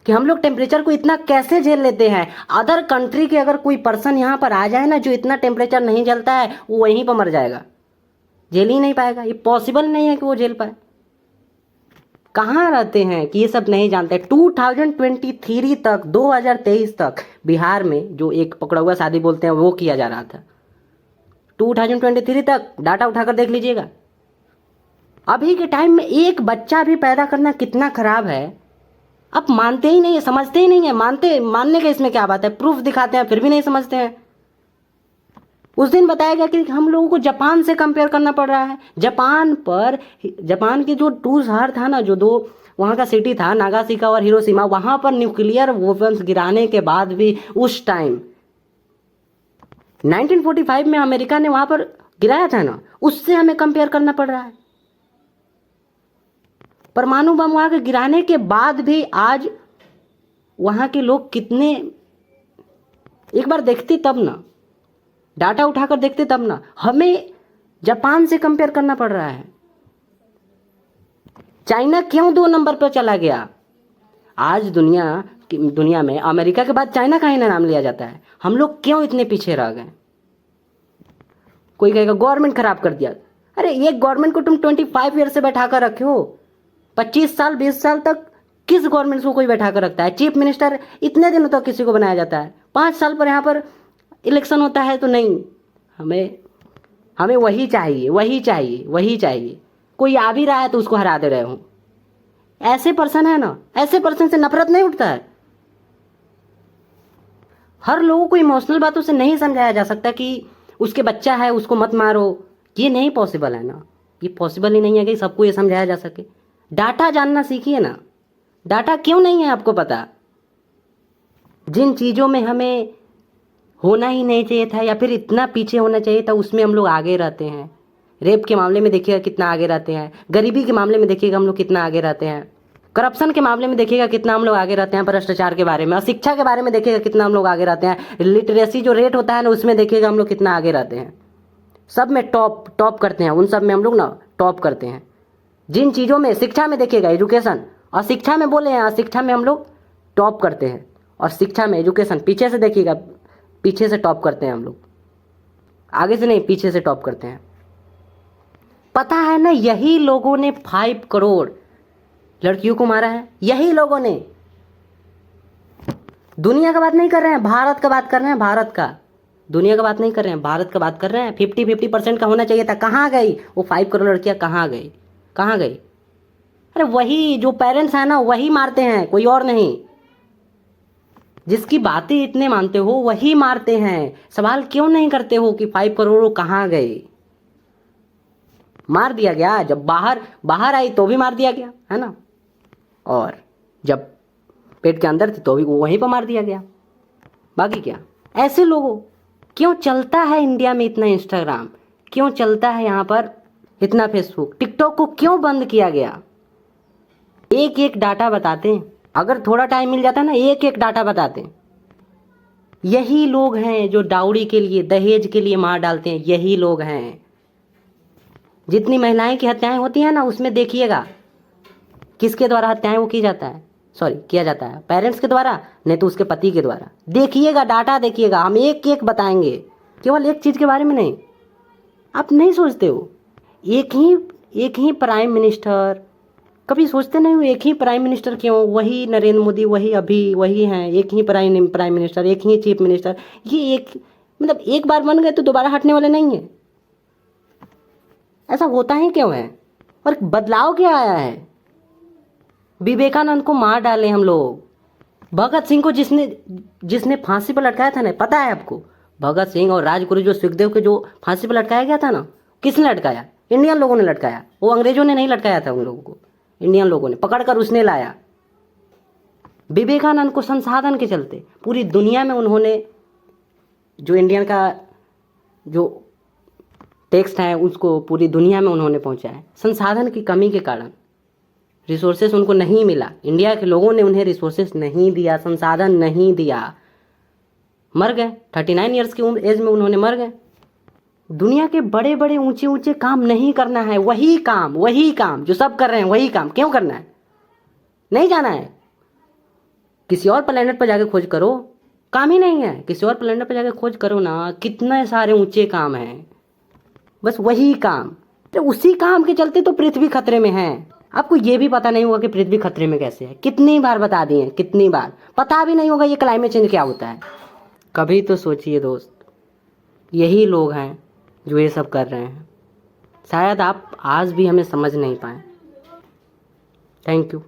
S1: कि हम लोग टेम्परेचर को इतना कैसे झेल लेते हैं। अदर कंट्री के अगर कोई पर्सन यहाँ पर आ जाए ना, जो इतना टेम्परेचर नहीं झेलता है, वो वहीं पर मर जाएगा, झेल ही नहीं पाएगा। ये पॉसिबल नहीं है कि वो झेल पाए। कहाँ रहते हैं कि ये सब नहीं जानते। 2023 तक, 2023 तक बिहार में जो एक पकड़ा हुआ शादी बोलते हैं वो किया जा रहा था। 2023 तक डाटा उठाकर देख लीजिएगा। अभी के टाइम में एक बच्चा भी पैदा करना कितना खराब है। आप मानते ही नहीं है, समझते ही नहीं है। मानने का इसमें क्या बात है? प्रूफ दिखाते हैं फिर भी नहीं समझते हैं। उस दिन बताया गया कि हम लोगों को जापान से कंपेयर करना पड़ रहा है। जापान की जो 2 शहर था ना, जो 2 वहाँ का सिटी था, नागासाकी और हिरोशिमा, वहाँ पर न्यूक्लियर वेपन्स गिराने के बाद भी उस टाइम 1945 में अमेरिका ने वहाँ पर गिराया था ना, उससे हमें कंपेयर करना पड़ रहा है। परमाणु बम वहाँ के गिराने के बाद भी आज वहाँ के लोग कितने, एक बार देखते तब ना, डाटा उठाकर देखते तब ना, हमें जापान से कंपेयर करना पड़ रहा है। चाइना क्यों 2 नंबर पर चला गया? आज दुनिया में अमेरिका के बाद चाइना का ही नाम लिया जाता है। हम लोग क्यों इतने पीछे रह गए? कोई कहेगा गवर्नमेंट खराब कर दिया। अरे ये गवर्नमेंट को तुम 25 ईयर से बैठा कर रखे हो, 25 साल 20 साल तक किस गवर्नमेंट को कोई बैठा कर रखता है? चीफ मिनिस्टर इतने दिनों तक किसी को बनाया जाता है, 5 साल पर यहाँ पर इलेक्शन होता है तो नहीं, हमें वही चाहिए। कोई आ भी रहा है तो उसको हरा दे रहे हो। ऐसे पर्सन है ना, ऐसे पर्सन से नफरत नहीं उठता है। हर लोगों को इमोशनल बातों से नहीं समझाया जा सकता कि उसके बच्चा है उसको मत मारो। ये नहीं पॉसिबल है ना, ये पॉसिबल ही नहीं है कि सबको ये समझाया जा सके। डाटा जानना सीखिए ना। डाटा क्यों नहीं है आपको पता? जिन चीज़ों में हमें होना ही नहीं चाहिए था या फिर इतना पीछे होना चाहिए था, उसमें हम लोग आगे रहते हैं। रेप के मामले में देखिएगा कितना आगे रहते हैं, गरीबी के मामले में देखिएगा हम लोग कितना आगे रहते हैं। करप्शन के मामले में देखिएगा कितना हम लोग आगे रहते हैं, भ्रष्टाचार के बारे में, और शिक्षा के बारे में देखिएगा कितना हम लोग आगे रहते हैं, लिटरेसी जो रेट होता है ना उसमें देखिएगा हम लोग कितना आगे रहते हैं, सब में टॉप करते हैं, उन सब में हम लोग ना टॉप करते हैं। जिन चीज़ों में, शिक्षा में देखिएगा, एजुकेशन और शिक्षा में बोले हैं, शिक्षा में हम लोग टॉप करते हैं, और शिक्षा में एजुकेशन पीछे से देखिएगा, पीछे से टॉप करते हैं हम लोग, आगे से नहीं पीछे से टॉप करते हैं। पता है ना, यही लोगों ने 5 करोड़ लड़कियों को मारा है, यही लोगों ने। दुनिया का बात नहीं कर रहे हैं, भारत का बात कर रहे हैं, भारत का, दुनिया का बात नहीं कर रहे हैं, भारत का बात कर रहे हैं। 50-50% का होना चाहिए था, कहाँ गई वो 5 करोड़ लड़कियां, कहाँ गई, कहाँ गई? अरे वही जो पेरेंट्स हैं ना वही मारते हैं, कोई और नहीं। जिसकी बातें इतने मानते हो वही मारते हैं। सवाल क्यों नहीं करते हो कि 5 करोड़ कहाँ गए? मार दिया गया, जब बाहर आई तो भी मार दिया गया, है ना, और जब पेट के अंदर थी तो भी वहीं पर मार दिया गया। बाकी क्या, ऐसे लोगों क्यों चलता है इंडिया में इतना इंस्टाग्राम, क्यों चलता है यहाँ पर इतना फेसबुक, टिकटॉक को क्यों बंद किया गया? एक एक डाटा बताते हैं, अगर थोड़ा टाइम मिल जाता है ना, एक एक डाटा बताते हैं। यही लोग हैं जो डाउरी के लिए, दहेज के लिए मार डालते हैं, यही लोग हैं। जितनी महिलाएं की हत्याएं होती हैं ना उसमें देखिएगा किसके द्वारा हत्याएं वो किया जाता है, पेरेंट्स के द्वारा, नहीं तो उसके पति के द्वारा। देखिएगा, डाटा देखिएगा, हम एक एक बताएंगे, केवल एक चीज़ के बारे में नहीं। आप नहीं सोचते हो एक ही प्राइम मिनिस्टर, कभी सोचते नहीं हो एक ही प्राइम मिनिस्टर क्यों? वही नरेंद्र मोदी, वही हैं, एक ही प्राइम मिनिस्टर, एक ही चीफ मिनिस्टर। ये मतलब एक बार बन गए तो दोबारा हटने वाले नहीं है। ऐसा होता ही क्यों है? और बदलाव क्या आया है? विवेकानंद को मार डाले हम लोग, भगत सिंह को जिसने फांसी पर लटकाया था ना, पता है आपको? भगत सिंह और राजगुरु जो सुखदेव के जो फांसी पर लटकाया गया था ना, किसने लटकाया? इंडियन लोगों ने लटकाया। वो अंग्रेजों ने नहीं लटकाया था उन लोगों को, इंडियन लोगों ने पकड़कर उसने लाया। विवेकानंद को संसाधन के चलते पूरी दुनिया में उन्होंने, जो इंडियन का जो टेक्स्ट है उसको पूरी दुनिया में उन्होंने पहुंचाया। संसाधन की कमी के कारण, रिसोर्सेस उनको नहीं मिला, इंडिया के लोगों ने उन्हें रिसोर्सेस नहीं दिया, संसाधन नहीं दिया, मर गए। 39 ईयर्स की एज में उन्होंने मर गए। दुनिया के बड़े बड़े ऊंचे ऊंचे काम नहीं करना है, वही काम जो सब कर रहे हैं, वही काम क्यों करना है? नहीं जाना है, किसी और प्लेनेट पर जाके खोज करो, काम ही नहीं है, किसी और प्लेनेट पर जाके खोज करो ना, कितने सारे ऊंचे काम हैं, बस वही काम। तो उसी काम के चलते तो पृथ्वी खतरे में है। आपको ये भी पता नहीं होगा कि पृथ्वी खतरे में कैसे है, कितनी बार बता दिए, कितनी बार, पता भी नहीं होगा ये क्लाइमेट चेंज क्या होता है। कभी तो सोचिए दोस्त, यही लोग हैं जो ये सब कर रहे हैं। शायद आप आज भी हमें समझ नहीं पाए। Thank you.